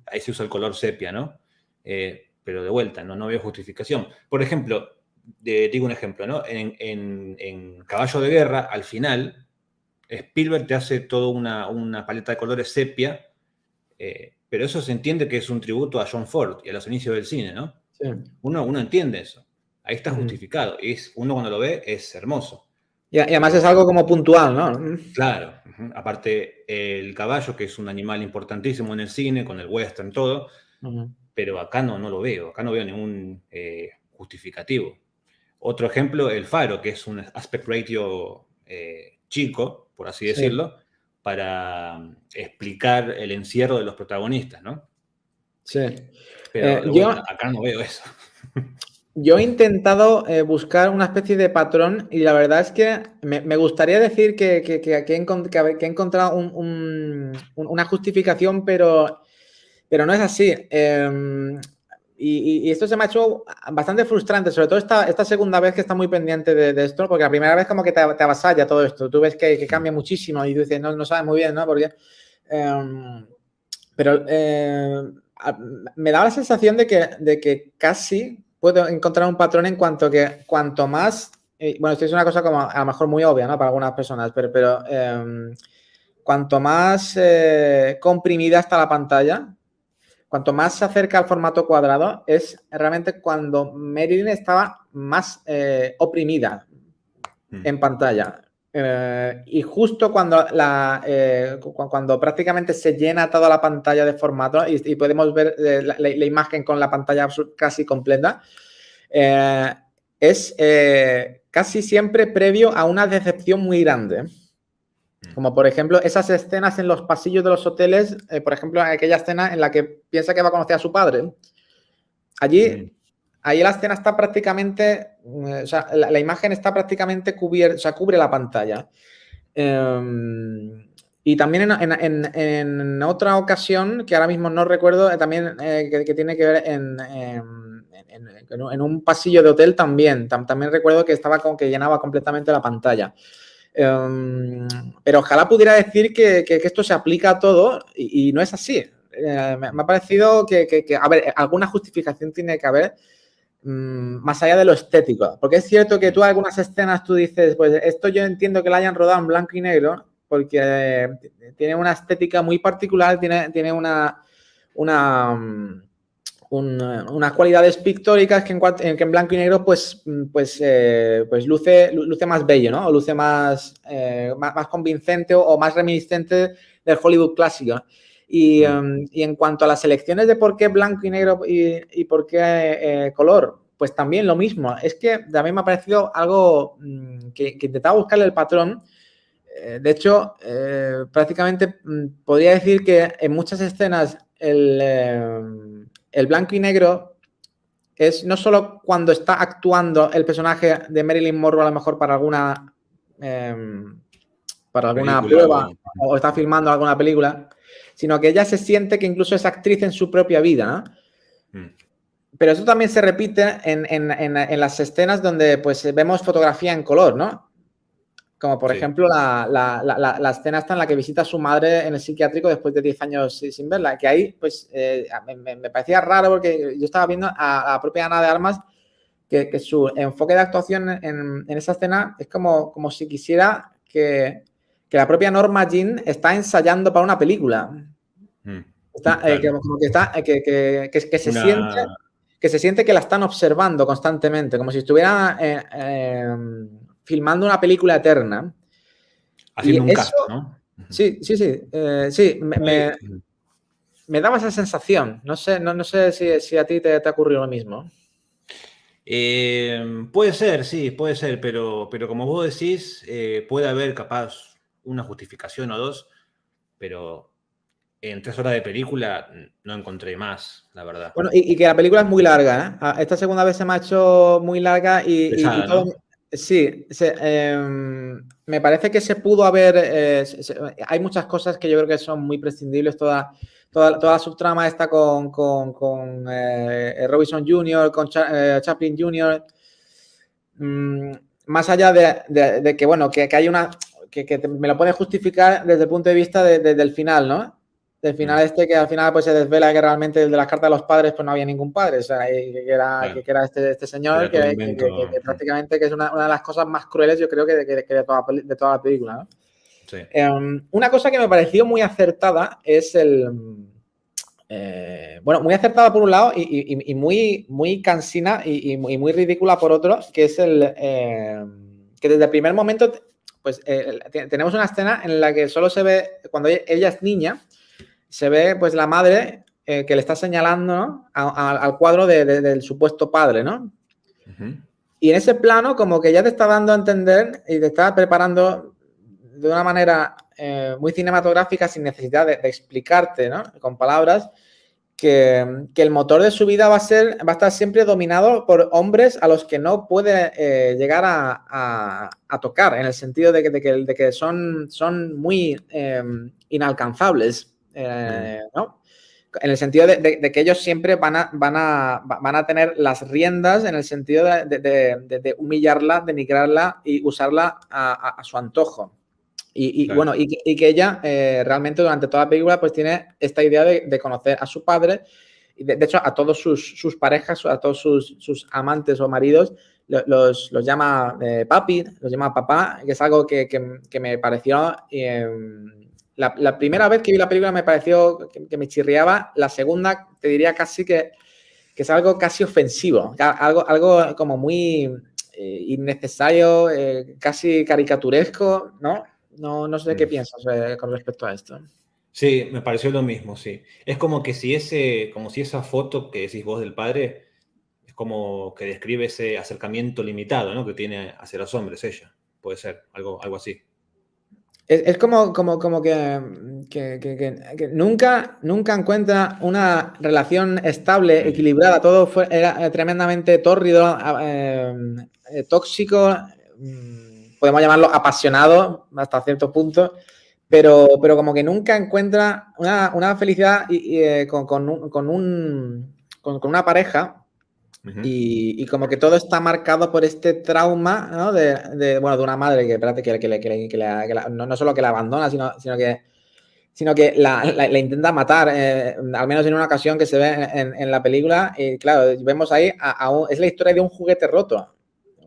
ahí se usa el color sepia, ¿no? Pero de vuelta, no veo justificación. Por ejemplo, digo un ejemplo, ¿no? En Caballo de Guerra, al final, Spielberg te hace toda una paleta de colores sepia, pero eso se entiende que es un tributo a John Ford y a los inicios del cine, ¿no? Sí. Uno entiende eso. Ahí está justificado. Y uno cuando lo ve es hermoso. Y además es algo como puntual, ¿no? Claro. Aparte, el caballo, que es un animal importantísimo en el cine, con el western, todo, pero acá no lo veo. Acá no veo ningún justificativo. Otro ejemplo, el faro, que es un aspect ratio chico, por así decirlo, para explicar el encierro de los protagonistas, ¿no? Sí. Pero de vuelta, acá no veo eso. Yo he intentado buscar una especie de patrón y la verdad es que me gustaría decir que he encontrado una justificación, pero no es así. Y esto se me ha hecho bastante frustrante, sobre todo esta segunda vez que está muy pendiente de esto, porque la primera vez como que te avasalla todo esto. Tú ves que cambia muchísimo y tú dices, no sabes muy bien, ¿no? Porque, pero me da la sensación de que casi puedo encontrar un patrón en cuanto que cuanto más, bueno, esto es una cosa como a lo mejor muy obvia, ¿no? Para algunas personas, pero cuanto más comprimida está la pantalla, cuanto más se acerca al formato cuadrado, es realmente cuando Marilyn estaba más oprimida en pantalla. Y justo cuando prácticamente se llena toda la pantalla de formato y podemos ver la imagen con la pantalla casi completa, es casi siempre previo a una decepción muy grande. Como por ejemplo esas escenas en los pasillos de los hoteles, por ejemplo aquella escena en la que piensa que va a conocer a su padre. Allí la escena está prácticamente, o sea, la imagen está prácticamente cubierta, o sea, cubre la pantalla. Y también en otra ocasión, que ahora mismo no recuerdo, también que tiene que ver en un pasillo de hotel también. También recuerdo que estaba como que llenaba completamente la pantalla. Pero ojalá pudiera decir que esto se aplica a todo y no es así. Me ha parecido que, a ver, alguna justificación tiene que haber más allá de lo estético. Porque es cierto que tú algunas escenas tú dices, pues esto yo entiendo que la hayan rodado en blanco y negro porque tiene una estética muy particular, tiene unas cualidades pictóricas que en blanco y negro pues luce más bello, ¿no? O luce más convincente o más reminiscente del Hollywood clásico. Y en cuanto a las elecciones de por qué blanco y negro y por qué color, pues también lo mismo. Es que también me ha parecido algo que intentaba buscarle el patrón. De hecho, prácticamente podría decir que en muchas escenas el blanco y negro es no solo cuando está actuando el personaje de Marilyn Monroe a lo mejor para alguna prueba o está filmando alguna película, sino que ella se siente que incluso es actriz en su propia vida, ¿no? Pero eso también se repite en las escenas donde pues vemos fotografía en color, ¿no? Como por ejemplo la escena esta en la que visita a su madre en el psiquiátrico después de 10 años sin verla, que ahí pues me parecía raro porque yo estaba viendo a la propia Ana de Armas que su enfoque de actuación en esa escena es como si quisiera que la propia Norma Jean está ensayando para una película. Que se siente que la están observando constantemente, como si estuviera filmando una película eterna. Haciendo un caso, ¿no? Sí. Me daba esa sensación. No sé si a ti te ha ocurrido lo mismo. Puede ser, sí, puede ser, pero como vos decís, puede haber capaz una justificación o dos, pero en 3 horas de película no encontré más, la verdad. Bueno, y que la película es muy larga, ¿eh? Esta segunda vez se me ha hecho muy larga y todo. ¿No? Sí, me parece que se pudo haber. Hay muchas cosas que yo creo que son muy prescindibles. Toda la subtrama está con Robinson Jr., con Chaplin Jr. Más allá de que, bueno, que hay una. Que me lo puede justificar desde el punto de vista del final, ¿no? Del final que al final pues se desvela que realmente el de las cartas de los padres pues no había ningún padre, o sea, que era este señor que prácticamente que es una de las cosas más crueles yo creo que de toda la película, ¿no? Sí. Una cosa que me pareció muy acertada es muy acertada por un lado y muy cansina y muy ridícula por otro, que es que desde el primer momento pues tenemos una escena en la que solo se ve, cuando ella es niña, se ve pues la madre que le está señalando, ¿no? al cuadro del supuesto padre, ¿no? Y en ese plano como que ya te está dando a entender y te está preparando de una manera muy cinematográfica sin necesidad de explicarte, ¿no? Con palabras, que el motor de su vida va a estar siempre dominado por hombres a los que no puede llegar a tocar, en el sentido de que son muy inalcanzables. ¿No? En el sentido de que ellos siempre van a tener las riendas en el sentido de humillarla, denigrarla y usarla a su antojo. Bueno, y que ella realmente durante toda la película pues tiene esta idea de conocer a su padre y de hecho a todos sus parejas, a todos sus amantes o maridos los llama papi, los llama papá, que es algo que me pareció la primera vez que vi la película me pareció que me chirriaba, la segunda te diría casi que es algo casi ofensivo, algo como muy innecesario, casi caricaturesco, ¿no? No sé qué piensas con respecto a esto. Sí, me pareció lo mismo, sí. Es como que si esa foto que decís vos del padre es como que describe ese acercamiento limitado, ¿no? Que tiene hacia los hombres ella. Puede ser, algo así. Es como que nunca encuentra una relación estable, equilibrada. Todo era tremendamente tórrido, tóxico, podemos llamarlo apasionado hasta cierto punto, pero como que nunca encuentra una felicidad con una pareja. Y como que todo está marcado por este trauma, ¿no? de una madre que no solo que la abandona, sino que la intenta matar, al menos en una ocasión que se ve en la película. Y claro, vemos ahí, es la historia de un juguete roto,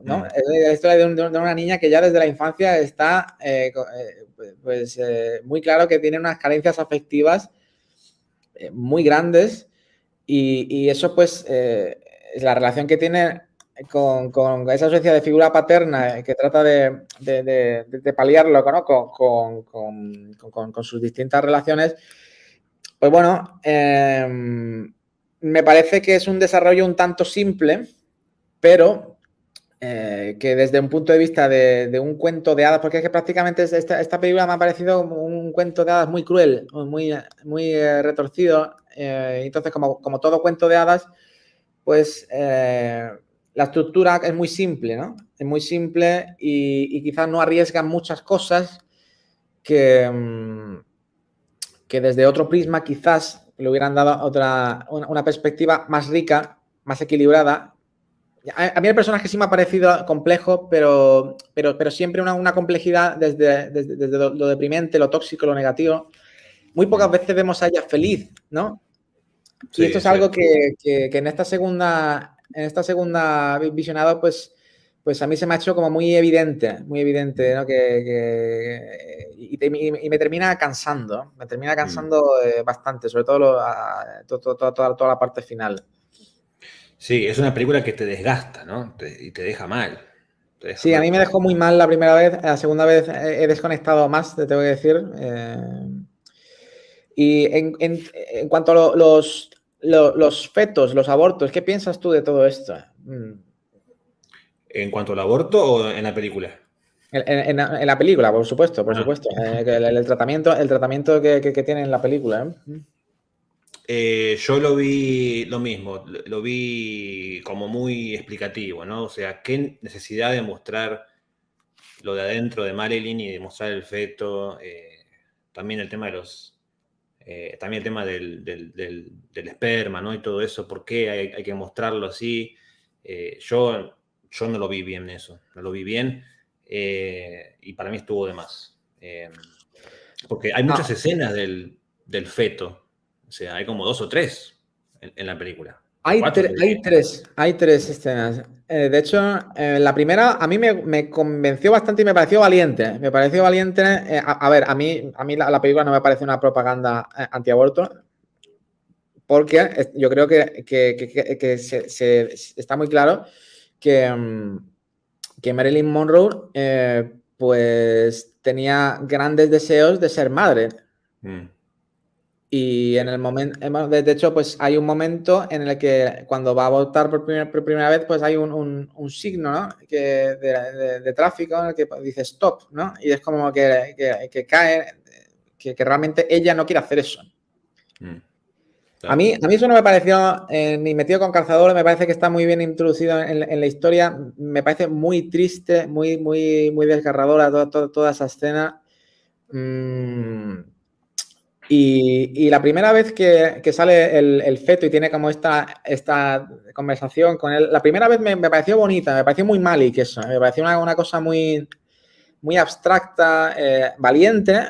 ¿no? Es la historia de una niña que ya desde la infancia está muy claro que tiene unas carencias afectivas muy grandes y eso pues es la relación que tiene con esa ausencia de figura paterna que trata de paliarlo, ¿no? con sus distintas relaciones, pues bueno, me parece que es un desarrollo un tanto simple, pero que desde un punto de vista de un cuento de hadas, porque es que prácticamente esta película me ha parecido como un cuento de hadas muy cruel, muy retorcido. Entonces, como todo cuento de hadas, pues la estructura es muy simple, ¿no? Es muy simple y quizás no arriesgan muchas cosas que desde otro prisma quizás le hubieran dado una perspectiva más rica, más equilibrada. A mí el personaje sí me ha parecido complejo, pero siempre una complejidad desde lo deprimente, lo tóxico, lo negativo. Muy pocas veces vemos a ella feliz, ¿no? Sí, y esto es algo que en esta segunda visionado, pues a mí se me ha hecho como muy evidente, ¿no? Y me termina cansando bastante, sobre todo toda la parte final. Sí, es una película que te desgasta, ¿no? Y te deja mal. Sí, a mí me dejó muy mal la primera vez, la segunda vez he desconectado más, te tengo que decir. Y en cuanto a los fetos, los abortos, ¿qué piensas tú de todo esto? ¿En cuanto al aborto o en la película? En la película, por supuesto, por supuesto. El tratamiento que tiene en la película. Yo lo vi lo mismo, lo vi como muy explicativo, ¿no? O sea, qué necesidad de mostrar lo de adentro de Marilyn y de mostrar el feto, también el tema de también el tema del esperma, ¿no? Y todo eso, ¿por qué hay que mostrarlo así? Yo no lo vi bien eso, no lo vi bien y para mí estuvo de más. Porque hay muchas escenas del feto, o sea, hay como 2 o 3 en la película. Hay 4. tres escenas. De hecho, la primera a mí me convenció bastante y me pareció valiente. Me pareció valiente. A ver, a mí la película no me parece una propaganda antiaborto, porque yo creo que está muy claro que Marilyn Monroe pues tenía grandes deseos de ser madre. Y en el momento, de hecho, pues hay un momento en el que cuando va a votar por primera vez, pues hay un signo, ¿no? De tráfico en el que dice stop, ¿no? Y es como que cae, que realmente ella no quiere hacer eso. Claro. A mí eso no me pareció ni metido con calzador, me parece que está muy bien introducido en la historia, me parece muy triste, muy desgarradora toda esa escena. Y la primera vez que sale el feto y tiene como esta conversación con él, la primera vez me pareció bonita, me pareció muy Malick eso, me pareció una cosa muy abstracta, valiente.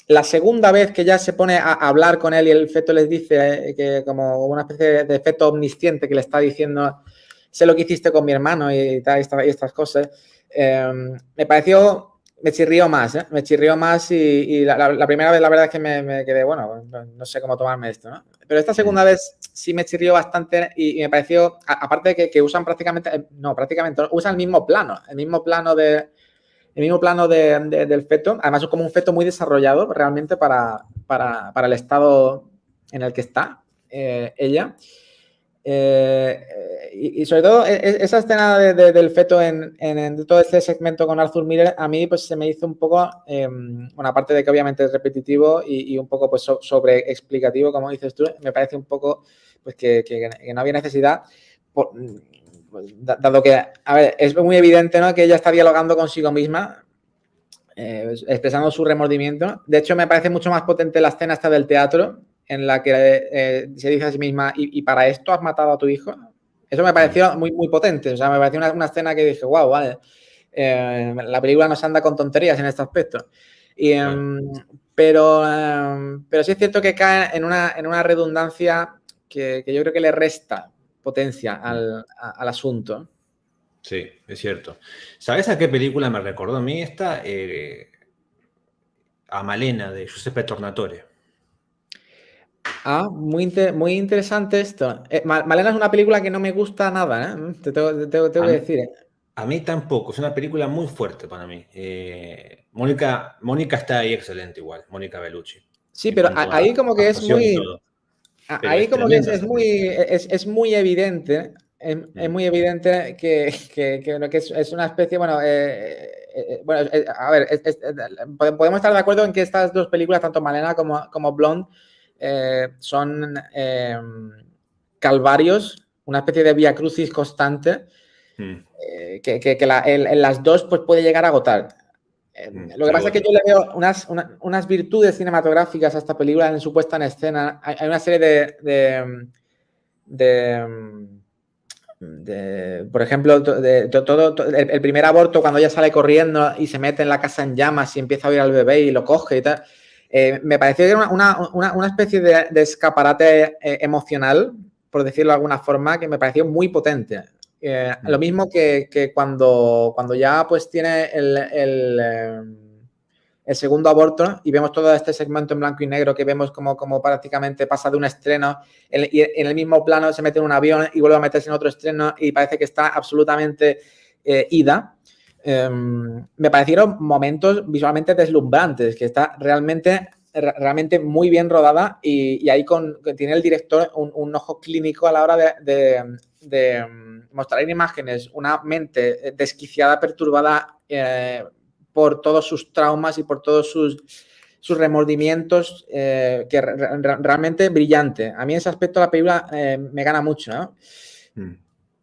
La segunda vez que ya se pone a hablar con él y el feto les dice que como una especie de feto omnisciente que le está diciendo, sé lo que hiciste con mi hermano y estas cosas, me pareció... Me chirrió más y la primera vez la verdad es que me quedé, bueno, no sé cómo tomarme esto, ¿no? Pero esta segunda vez sí me chirrió bastante y me pareció, aparte de que usan prácticamente, usan el mismo plano del feto, además es como un feto muy desarrollado realmente para el estado en el que está ella. Y sobre todo esa escena del feto en todo este segmento con Arthur Miller a mí pues se me hizo un poco, bueno, aparte de que obviamente es repetitivo y un poco pues sobre explicativo, como dices tú, me parece un poco pues que no había necesidad, dado que, a ver, es muy evidente, ¿no?, que ella está dialogando consigo misma, expresando su remordimiento. De hecho, me parece mucho más potente la escena esta del teatro, en la que se dice a sí misma, ¿y para esto has matado a tu hijo? Eso me pareció muy potente. O sea, me pareció una escena que dije, wow, vale. La película no se anda con tonterías en este aspecto. Pero sí es cierto que cae en una redundancia que yo creo que le resta potencia al asunto. Sí, es cierto. ¿Sabes a qué película me recordó a mí esta? A Malena, de Giuseppe Tornatore. Muy interesante esto. Malena es una película que no me gusta nada, ¿eh? Te tengo que decir. A mí tampoco, es una película muy fuerte para mí. Mónica está ahí excelente igual, Mónica Bellucci. Sí, pero ahí como que es muy... Pero Ahí es como que tremenda esa película. es muy evidente es muy evidente que es una especie, bueno, a ver, podemos estar de acuerdo en que estas dos películas, tanto Malena como Blonde, son calvarios, una especie de vía crucis constante, que en las dos pues, puede llegar a agotar. Lo que pasa es que yo le veo unas virtudes cinematográficas a esta película en su puesta en escena. Hay una serie por ejemplo, el primer aborto, cuando ella sale corriendo y se mete en la casa en llamas y empieza a oír al bebé y lo coge y tal, me pareció que era una especie de escaparate emocional, por decirlo de alguna forma, que me pareció muy potente. Lo mismo que cuando ya pues tiene el segundo aborto y vemos todo este segmento en blanco y negro que vemos como prácticamente pasa de un estreno y en el mismo plano se mete en un avión y vuelve a meterse en otro estreno y parece que está absolutamente ida. Me parecieron momentos visualmente deslumbrantes, que está realmente muy bien rodada y ahí tiene el director un ojo clínico a la hora de mostrar en imágenes una mente desquiciada, perturbada por todos sus traumas y por todos sus remordimientos, que realmente brillante. A mí en ese aspecto la película me gana mucho, ¿no?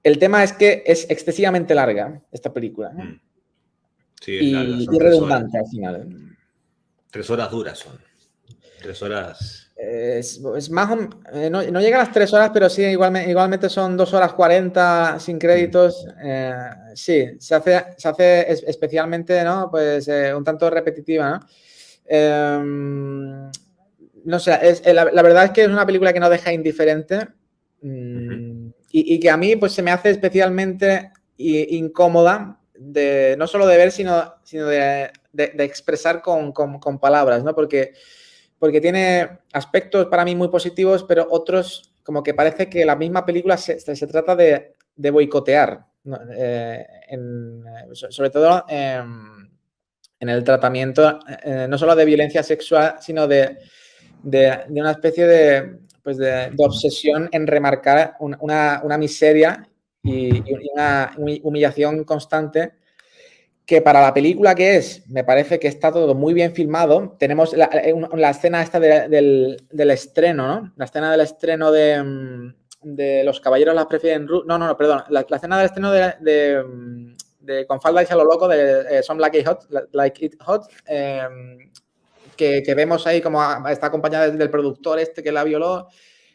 El tema es que es excesivamente larga esta película, ¿no? Sí, es larga, son y redundante al final. 3 horas duras son. 3 horas. Es más, no llega a las 3 horas, pero sí, igualmente son 2 horas 40 sin créditos. Sí, se hace especialmente, ¿no? Pues un tanto repetitiva, ¿no? No sé, la verdad es que es una película que no deja indiferente y que a mí pues se me hace especialmente incómoda no solo de ver, sino de expresar con palabras, ¿no? Porque tiene aspectos para mí muy positivos, pero otros como que parece que la misma película se trata de boicotear, ¿no? Sobre todo en el tratamiento no solo de violencia sexual, sino de una especie de obsesión en remarcar una miseria y una humillación constante que para la película que es, me parece que está todo muy bien filmado. Tenemos la escena esta del estreno, ¿no? La escena del estreno de Los caballeros las prefieren... No, perdón. La escena del estreno de Con falda y a lo loco, de Some Like It Hot, que vemos ahí como está acompañada del productor este que la violó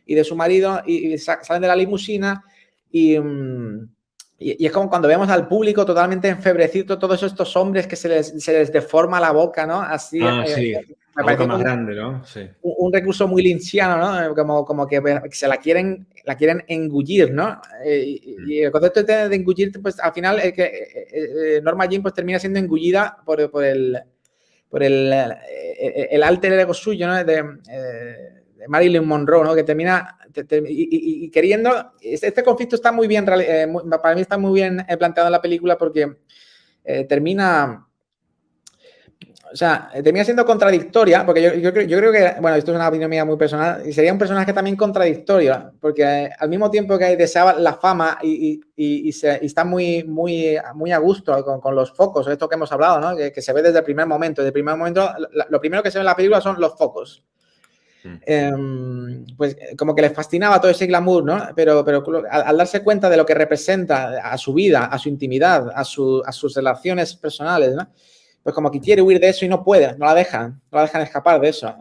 y de su marido y salen de la limusina y es como cuando vemos al público totalmente enfebrecido, todos estos hombres que se les deforma la boca, ¿no? Así. Sí, me la boca parece más grande, ¿no? Sí. Un recurso muy lynchiano, ¿no? Como que se la quieren engullir, ¿no? Y el concepto de engullir, pues al final es que Norma Jean pues termina siendo engullida por el alter ego suyo, ¿no? De Marilyn Monroe, ¿no? Que termina y queriendo... Este conflicto está muy bien, para mí está muy bien planteado en la película porque termina... O sea, termina siendo contradictoria, porque yo creo que, bueno, esto es una opinión mía muy personal, y sería un personaje también contradictorio, porque al mismo tiempo que deseaba la fama y está muy a gusto con los focos, esto que hemos hablado, ¿no? Que se ve desde el primer momento. Desde el primer momento, lo primero que se ve en la película son los focos. Pues como que les fascinaba todo ese glamour, ¿no? Pero al darse cuenta de lo que representa a su vida, a su intimidad, a sus relaciones personales, ¿no? Pues como que quiere huir de eso y no puede, no la dejan escapar de eso.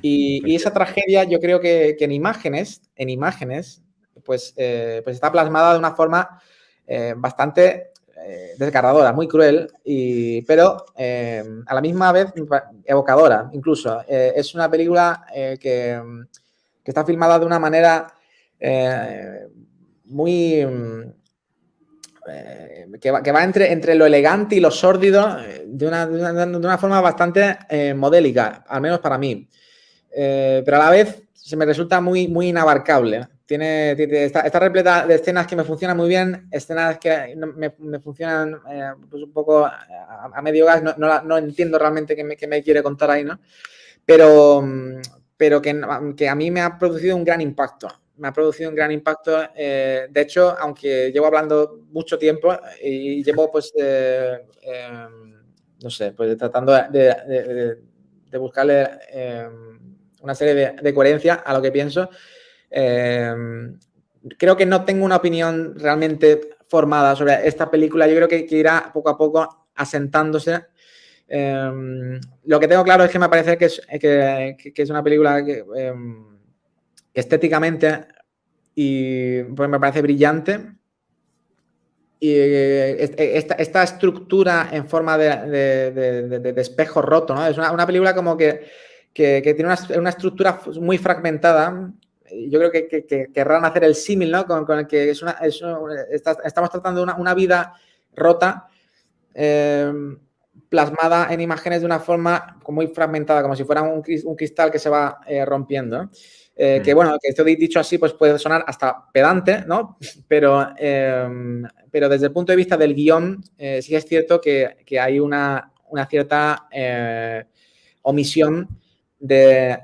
Y esa tragedia yo creo que en imágenes, pues está plasmada de una forma bastante desgarradora, muy cruel, pero a la misma vez evocadora, incluso. Es una película que está filmada de una manera muy... que va entre lo elegante y lo sórdido de una forma bastante modélica, al menos para mí. Pero a la vez se me resulta muy inabarcable. Está repleta de escenas que me funcionan muy bien, escenas que me funcionan pues un poco a medio gas, no entiendo realmente qué me quiere contar ahí, ¿no? Pero que a mí me ha producido un gran impacto. me ha producido un gran impacto. De hecho, aunque llevo hablando mucho tiempo y llevo, pues, no sé, pues tratando de buscarle una serie de coherencia a lo que pienso, creo que no tengo una opinión realmente formada sobre esta película. Yo creo que irá poco a poco asentándose. Lo que tengo claro es que me parece que es una película que estéticamente y pues me parece brillante. Y esta estructura en forma de espejo roto, ¿no? Es una película como que tiene una estructura muy fragmentada. Yo creo que querrán hacer el símil, ¿no? Con el que estamos tratando una vida rota, plasmada en imágenes de una forma muy fragmentada, como si fuera un cristal que se va rompiendo. Que bueno, que esto dicho así, pues puede sonar hasta pedante, ¿no? Pero desde el punto de vista del guión, sí es cierto que hay una cierta omisión de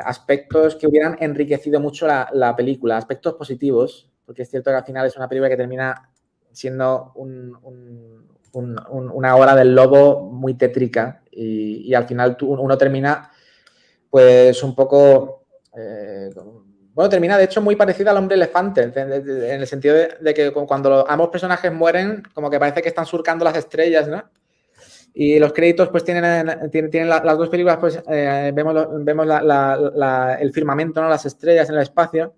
aspectos que hubieran enriquecido mucho la película, aspectos positivos, porque es cierto que al final es una película que termina siendo una hora del lobo muy tétrica y al final uno termina pues un poco... bueno, termina de hecho muy parecida al hombre elefante, en el sentido de que cuando ambos personajes mueren, como que parece que están surcando las estrellas, ¿no? Y los créditos pues tienen las dos películas, pues vemos el firmamento, ¿no? Las estrellas en el espacio.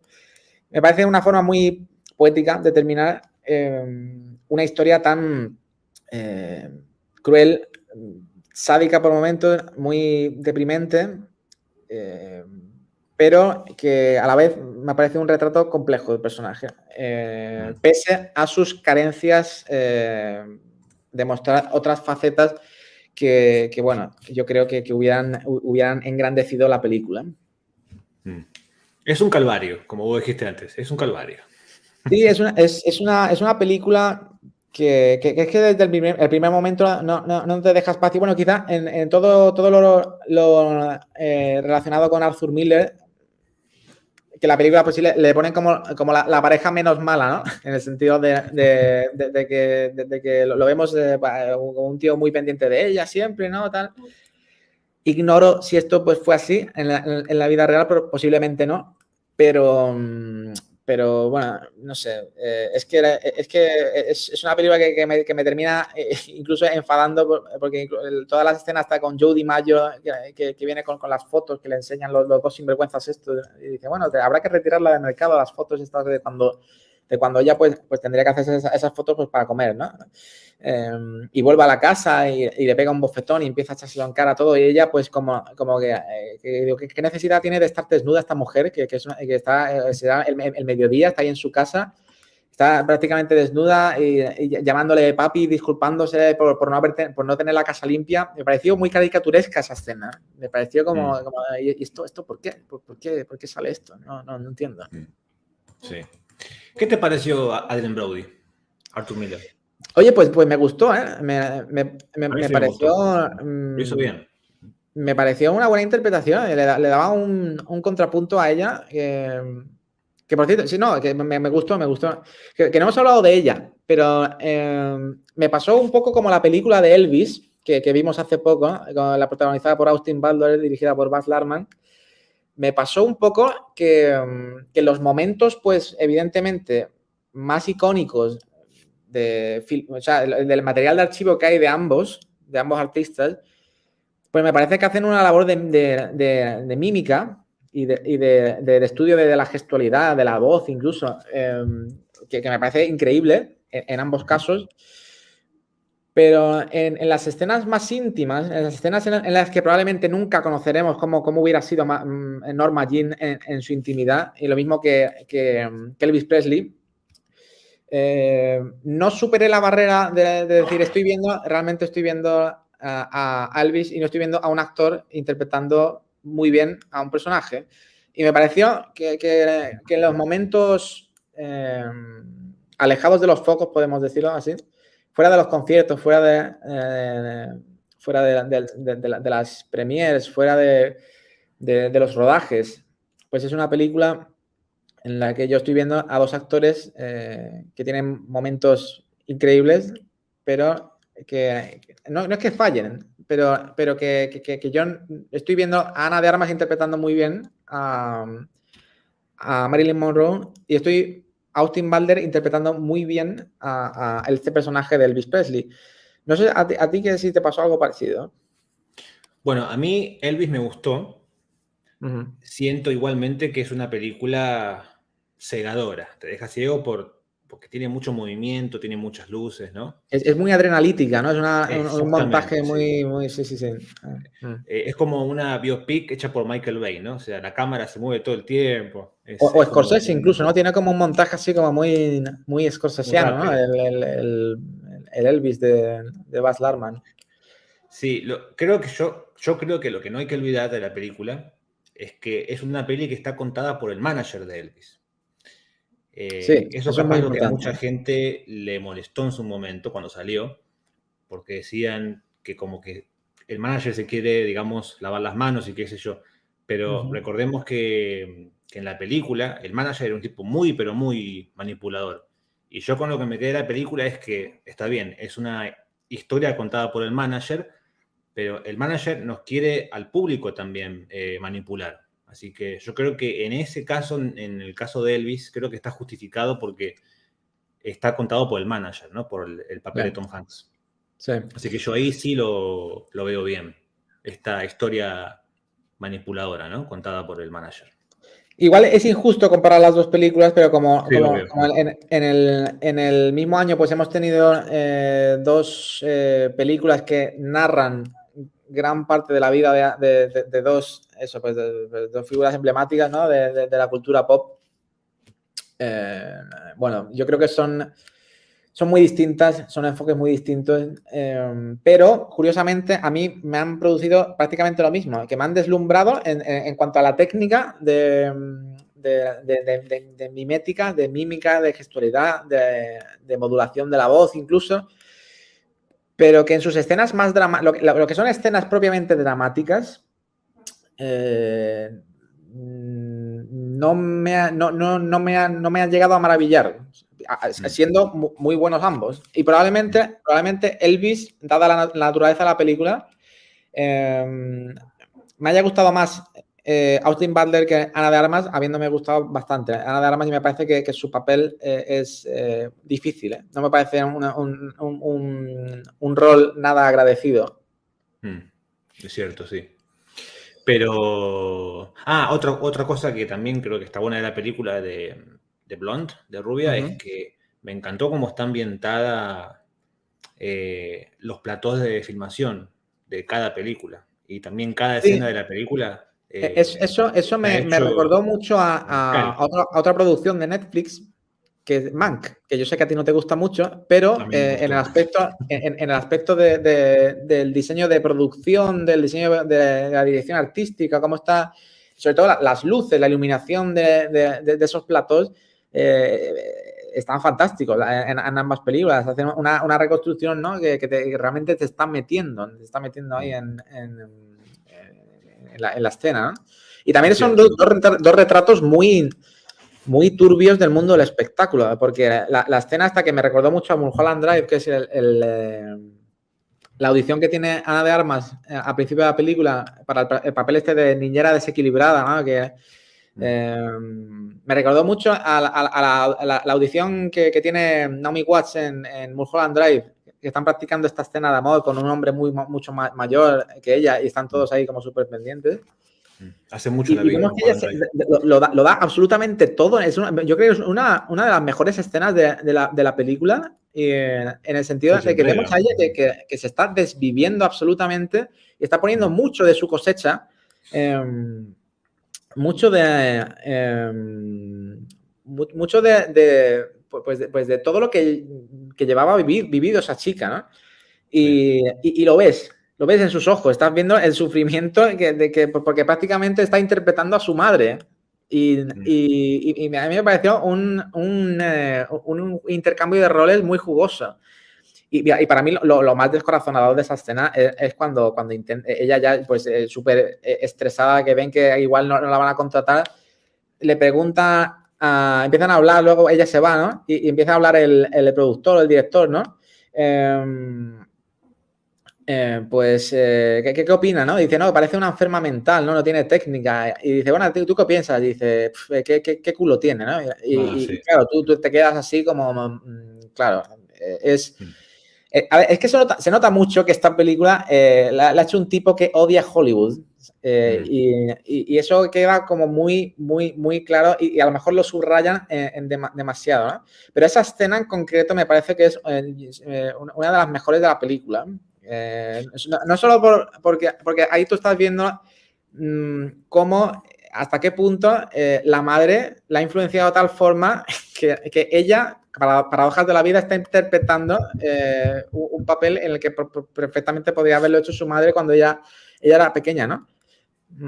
Me parece una forma muy poética de terminar una historia tan cruel, sádica por momentos, muy deprimente, pero que a la vez me parece un retrato complejo del personaje, pese a sus carencias de mostrar otras facetas que bueno, yo creo que hubieran engrandecido la película. Es un calvario, como vos dijiste antes, es un calvario. Sí, es una película que es que desde el primer momento no te deja espacio. Bueno, quizá en todo lo relacionado con Arthur Miller, que la película pues sí le ponen como la pareja menos mala, ¿no? En el sentido de que lo vemos como un tío muy pendiente de ella siempre, ¿no? Tal. Ignoro si esto pues fue así en la vida real, pero posiblemente no. Pero bueno, no sé. Es una película que me termina incluso enfadando porque todas las escenas está con Joe DiMaggio que viene con las fotos que le enseñan los dos sinvergüenzas esto. Y dice, bueno, habrá que retirarla del mercado las fotos estas de cuando ella pues tendría que hacer esas fotos pues para comer, ¿no? Y vuelve a la casa y le pega un bofetón y empieza a echárselo en cara todo y ella pues como que ¿qué necesidad tiene de estar desnuda esta mujer que está el mediodía, está ahí en su casa, está prácticamente desnuda y llamándole papi, disculpándose por no tener la casa limpia? Me pareció muy caricaturesca esa escena, me pareció como ¿y esto por qué? ¿Por qué sale esto? No entiendo. Sí. ¿Qué te pareció Adrien Brody, Arthur Miller? Oye, pues me gustó, ¿eh? Me pareció... Lo hizo bien. Me pareció una buena interpretación. Le daba un contrapunto a ella. Que por cierto, sí, no, que me gustó. Que no hemos hablado de ella, pero me pasó un poco como la película de Elvis, que vimos hace poco, la protagonizada por Austin Butler, dirigida por Baz Luhrmann. Me pasó un poco que los momentos, pues, evidentemente, más icónicos del material de archivo que hay de ambos artistas, pues me parece que hacen una labor de mímica y de estudio de la gestualidad, de la voz incluso, que me parece increíble en ambos casos. Pero en las escenas más íntimas, en las escenas en las que probablemente nunca conoceremos cómo hubiera sido Norma Jean en su intimidad, y lo mismo que Elvis Presley, no superé la barrera de decir realmente estoy viendo a Elvis y no estoy viendo a un actor interpretando muy bien a un personaje. Y me pareció que en los momentos alejados de los focos, podemos decirlo así, fuera de los conciertos, fuera de las premieres, fuera de los rodajes, pues es una película en la que yo estoy viendo a dos actores que tienen momentos increíbles, pero que no es que fallen, pero que yo estoy viendo a Ana de Armas interpretando muy bien a Marilyn Monroe y estoy a Austin Butler interpretando muy bien a este personaje de Elvis Presley. No sé, a ti que si te pasó algo parecido. Bueno, a mí Elvis me gustó. Uh-huh. Siento igualmente que es una película cegadora. Te deja ciego porque tiene mucho movimiento, tiene muchas luces, ¿no? Es muy adrenalítica, ¿no? Es un montaje Exactamente, sí. muy, sí, sí, sí. Es como una biopic hecha por Michael Bay, ¿no? O sea, la cámara se mueve todo el tiempo. O Es como Scorsese incluso, ¿no? Tiene como un montaje así como muy muy scorsesiano, ¿no? rápido. El Elvis de Baz Luhrmann. Sí, yo creo que lo que no hay que olvidar de la película es que es una peli que está contada por el manager de Elvis. Sí, Eso eso es muy capaz lo que a importante. mucha gente le molestó en su momento cuando salió, porque decían que como que el manager se quiere, digamos, lavar las manos y qué sé yo. Pero Uh-huh. recordemos que en la película el manager era un tipo muy, pero muy manipulador. Y yo con lo que me quedé de la película es que, está bien, es una historia contada por el manager, pero el manager nos quiere al público también manipular. Así que yo creo que en ese caso, en el caso de Elvis, creo que está justificado porque está contado por el manager, ¿no? Por el papel de Yeah. Tom Hanks. Sí. Así que yo ahí sí lo veo bien. Esta historia manipuladora, ¿no? Contada por el manager. Igual es injusto comparar las dos películas, pero Sí, obvio. en el mismo año pues hemos tenido dos películas que narran gran parte de la vida de dos, eso, pues de dos figuras emblemáticas, ¿no? de la cultura pop. Bueno, yo creo que son muy distintas, son enfoques muy distintos, pero curiosamente a mí me han producido prácticamente lo mismo, que me han deslumbrado en cuanto a la técnica de mimética, de mímica, de gestualidad, de modulación de la voz incluso, pero que en sus escenas más dramáticas, lo que son escenas propiamente dramáticas, no me han llegado a maravillar, siendo muy buenos ambos. Y probablemente Elvis, dada la naturaleza de la película, me haya gustado más Austin Butler que Ana de Armas, habiéndome gustado bastante. Ana de Armas, y me parece que su papel es difícil. No me parece un rol nada agradecido. Es cierto, sí. Pero. Otra cosa que también creo que está buena de la película de Blonde, de Rubia, es que me encantó cómo está ambientada los platós de filmación de cada película. Y también cada escena de la película. Eso me recordó mucho a otra producción de Netflix, que es Mank, que yo sé que a ti no te gusta mucho, pero en el aspecto del diseño de producción, del diseño de la dirección artística, cómo está, sobre todo las luces, la iluminación de esos platos, están fantásticos en ambas películas. Hacen una reconstrucción, ¿no? que realmente te está metiendo ahí en la escena, ¿no? Y también son dos retratos muy turbios del mundo del espectáculo, porque la escena hasta que me recordó mucho a Mulholland Drive, que es la audición que tiene Ana de Armas al principio de la película para el papel este de niñera desequilibrada, ¿no? Que me recordó mucho a la audición que tiene Naomi Watts en Mulholland Drive, que están practicando esta escena de amor con un hombre mucho mayor que ella y están todos ahí como súper pendientes. Hace mucho la Y vi. vemos que ella lo da absolutamente todo. Yo creo que es una de las mejores escenas de la película, en el sentido de que vemos a ella que se está desviviendo absolutamente y está poniendo mucho de su cosecha, mucho de todo lo que llevaba vivido esa chica, ¿no? Y lo ves en sus ojos, estás viendo el sufrimiento porque prácticamente está interpretando a su madre. Y a mí me pareció un intercambio de roles muy jugoso. Y para mí lo más descorazonador de esa escena es cuando ella ya, pues, súper estresada, que ven que igual no la van a contratar, le pregunta empiezan a hablar, luego ella se va, ¿no? Y empieza a hablar el productor, el director, ¿no? ¿Qué opina, no? Dice, no, parece una enferma mental, ¿no? No tiene técnica. Y dice, bueno, ¿tú qué piensas? Y dice, ¿qué culo tiene, ¿no? Sí. Y claro, tú te quedas así como, claro, es... Mm. A ver, es que se nota mucho que esta película la ha hecho un tipo que odia Hollywood. Y eso queda como muy, muy, muy claro y a lo mejor lo subrayan demasiado, ¿no? Pero esa escena en concreto me parece que es una de las mejores de la película. No solo porque ahí tú estás viendo cómo, hasta qué punto la madre la ha influenciado de tal forma que ella, paradojas de la vida, está interpretando un papel en el que perfectamente podría haberlo hecho su madre cuando ella era pequeña, ¿no?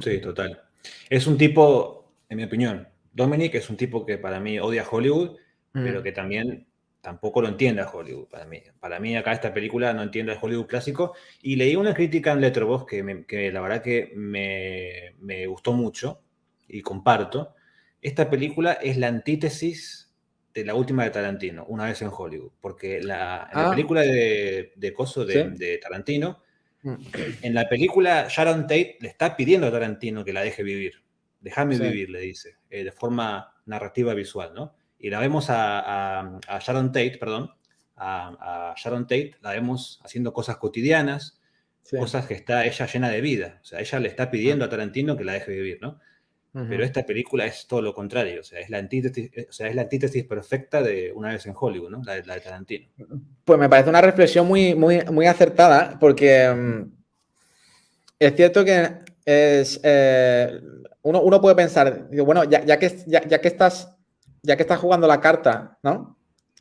Sí, total. Es un tipo, en mi opinión, Dominic es un tipo que para mí odia Hollywood, pero que también tampoco lo entiende a Hollywood para mí. Para mí acá esta película no entiende el Hollywood clásico. Y leí una crítica en Letterboxd que la verdad que me gustó mucho y comparto. Esta película es la antítesis de la última de Tarantino, Una vez en Hollywood. Porque en la película de ¿sí? de Tarantino, en la película, Sharon Tate le está pidiendo a Tarantino que la deje vivir. Déjame Sí. vivir, le dice, de forma narrativa visual, ¿no? Y la vemos a Sharon Tate, perdón, a Sharon Tate, la vemos haciendo cosas cotidianas, Sí. cosas que está ella llena de vida. O sea, ella le está pidiendo a Tarantino que la deje vivir, ¿no? Pero esta película es todo lo contrario, o sea, es la antítesis perfecta de Una vez en Hollywood, ¿no? La de Tarantino. Pues me parece una reflexión muy, muy, muy acertada, porque es cierto que uno puede pensar, digo, bueno, ya que estás jugando la carta, ¿no?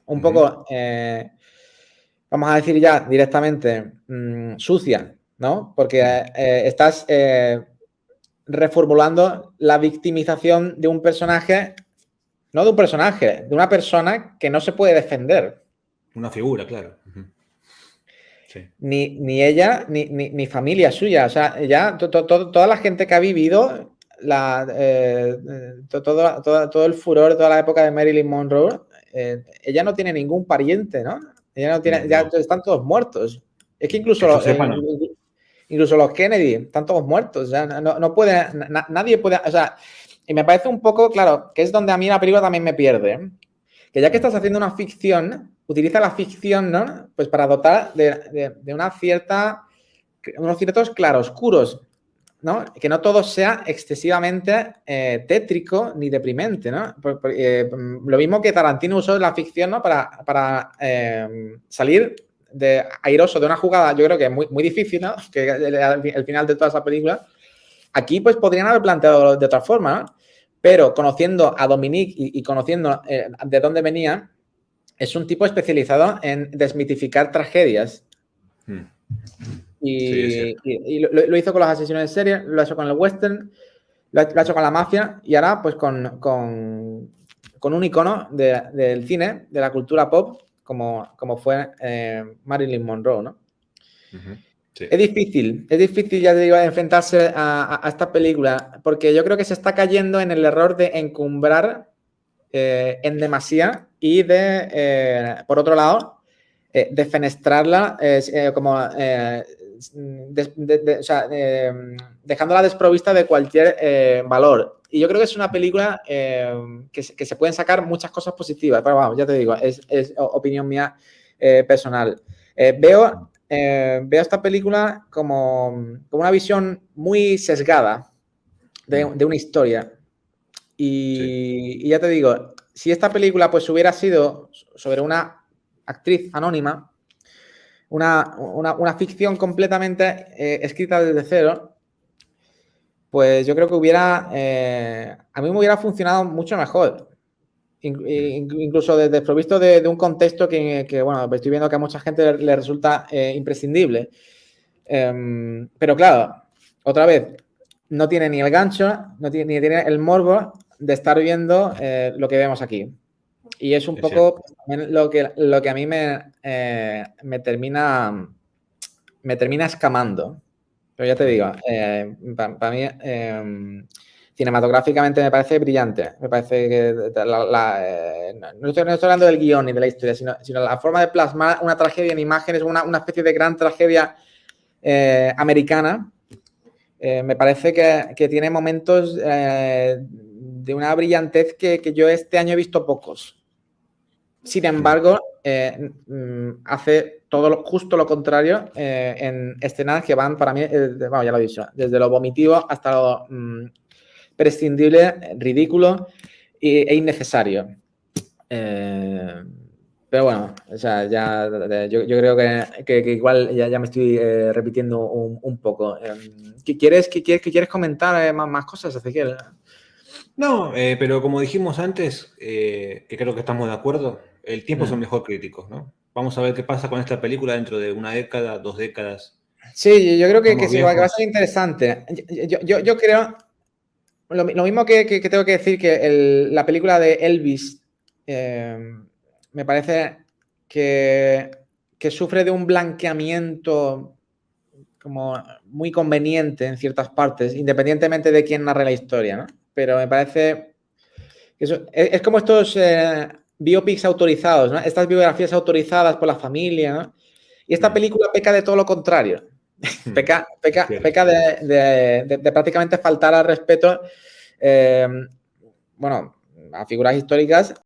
Un poco, vamos a decir ya directamente, sucia, ¿no? Porque estás reformulando la victimización de un personaje, no de un personaje, de una persona que no se puede defender. Una figura, claro. Sí. Ni ella, ni familia suya. O sea, ya toda la gente que ha vivido todo el furor, toda la época de Marilyn Monroe, ella no tiene ningún pariente, ¿no? Ella no tiene, ya están todos muertos. Es que Que yo sepa, no. incluso los Kennedy están todos muertos. O sea, no puede, nadie puede, o sea, y me parece un poco, claro, que es donde a mí la película también me pierde, ¿eh? Que ya que estás haciendo una ficción, utiliza la ficción, ¿no? Pues para dotar de unos ciertos claroscuros, ¿no? Que no todo sea excesivamente tétrico ni deprimente, ¿no? Lo mismo que Tarantino usó la ficción, ¿no? Para salir airoso de una jugada, yo creo que es muy, muy difícil, ¿no? Que el final de toda esa película. Aquí, pues, podrían haber planteado de otra forma, ¿no? Pero conociendo a Dominique y conociendo de dónde venía, es un tipo especializado en desmitificar tragedias. Y lo hizo con los asesinos en serie, lo ha hecho con el western, lo ha hecho con la mafia y ahora pues con un icono del cine, de la cultura pop, como fue Marilyn Monroe, ¿no? Sí. Es difícil, ya te digo, enfrentarse a esta película, porque yo creo que se está cayendo en el error de encumbrar en demasía y por otro lado, defenestrarla dejándola desprovista de cualquier valor. Y yo creo que es una película que se pueden sacar muchas cosas positivas, pero vamos, ya te digo, es opinión mía personal. Veo esta película como una visión muy sesgada de una historia. Y ya te digo, si esta película pues hubiera sido sobre una actriz anónima, una ficción completamente escrita desde cero, pues yo creo que a mí me hubiera funcionado mucho mejor. Incluso desprovisto de un contexto que, bueno, estoy viendo que a mucha gente le resulta imprescindible. Pero claro, otra vez, no tiene ni el gancho, ni tiene el morbo de estar viendo lo que vemos aquí. Y es un poco también lo que a mí me termina escamando. Pero ya te digo, para mí cinematográficamente me parece brillante. Me parece que no estoy hablando del guión ni de la historia, sino la forma de plasmar una tragedia en imágenes, una especie de gran tragedia americana. Me parece que tiene momentos de una brillantez que yo este año he visto pocos. Sin embargo, hace justo lo contrario en escenas que van para mí, ya lo he dicho, desde lo vomitivo hasta lo prescindible, ridículo e innecesario. Pero bueno, o sea, yo creo que igual ya me estoy repitiendo un poco. ¿Quieres comentar más cosas, Ezequiel? No, pero como dijimos antes, que creo que estamos de acuerdo, el tiempo es el mejor crítico, ¿no? Vamos a ver qué pasa con esta película dentro de 1 década, 2 décadas. Sí, yo creo que sí, viejos. va a ser interesante. Yo creo, lo mismo que tengo que decir que la película de Elvis me parece que sufre de un blanqueamiento como muy conveniente en ciertas partes, independientemente de quién narre la historia, ¿no? Pero me parece que es como estos biopics autorizados, ¿no? Estas biografías autorizadas por la familia, ¿no? Y esta película peca de todo lo contrario. Peca de prácticamente faltar al respeto, bueno, a figuras históricas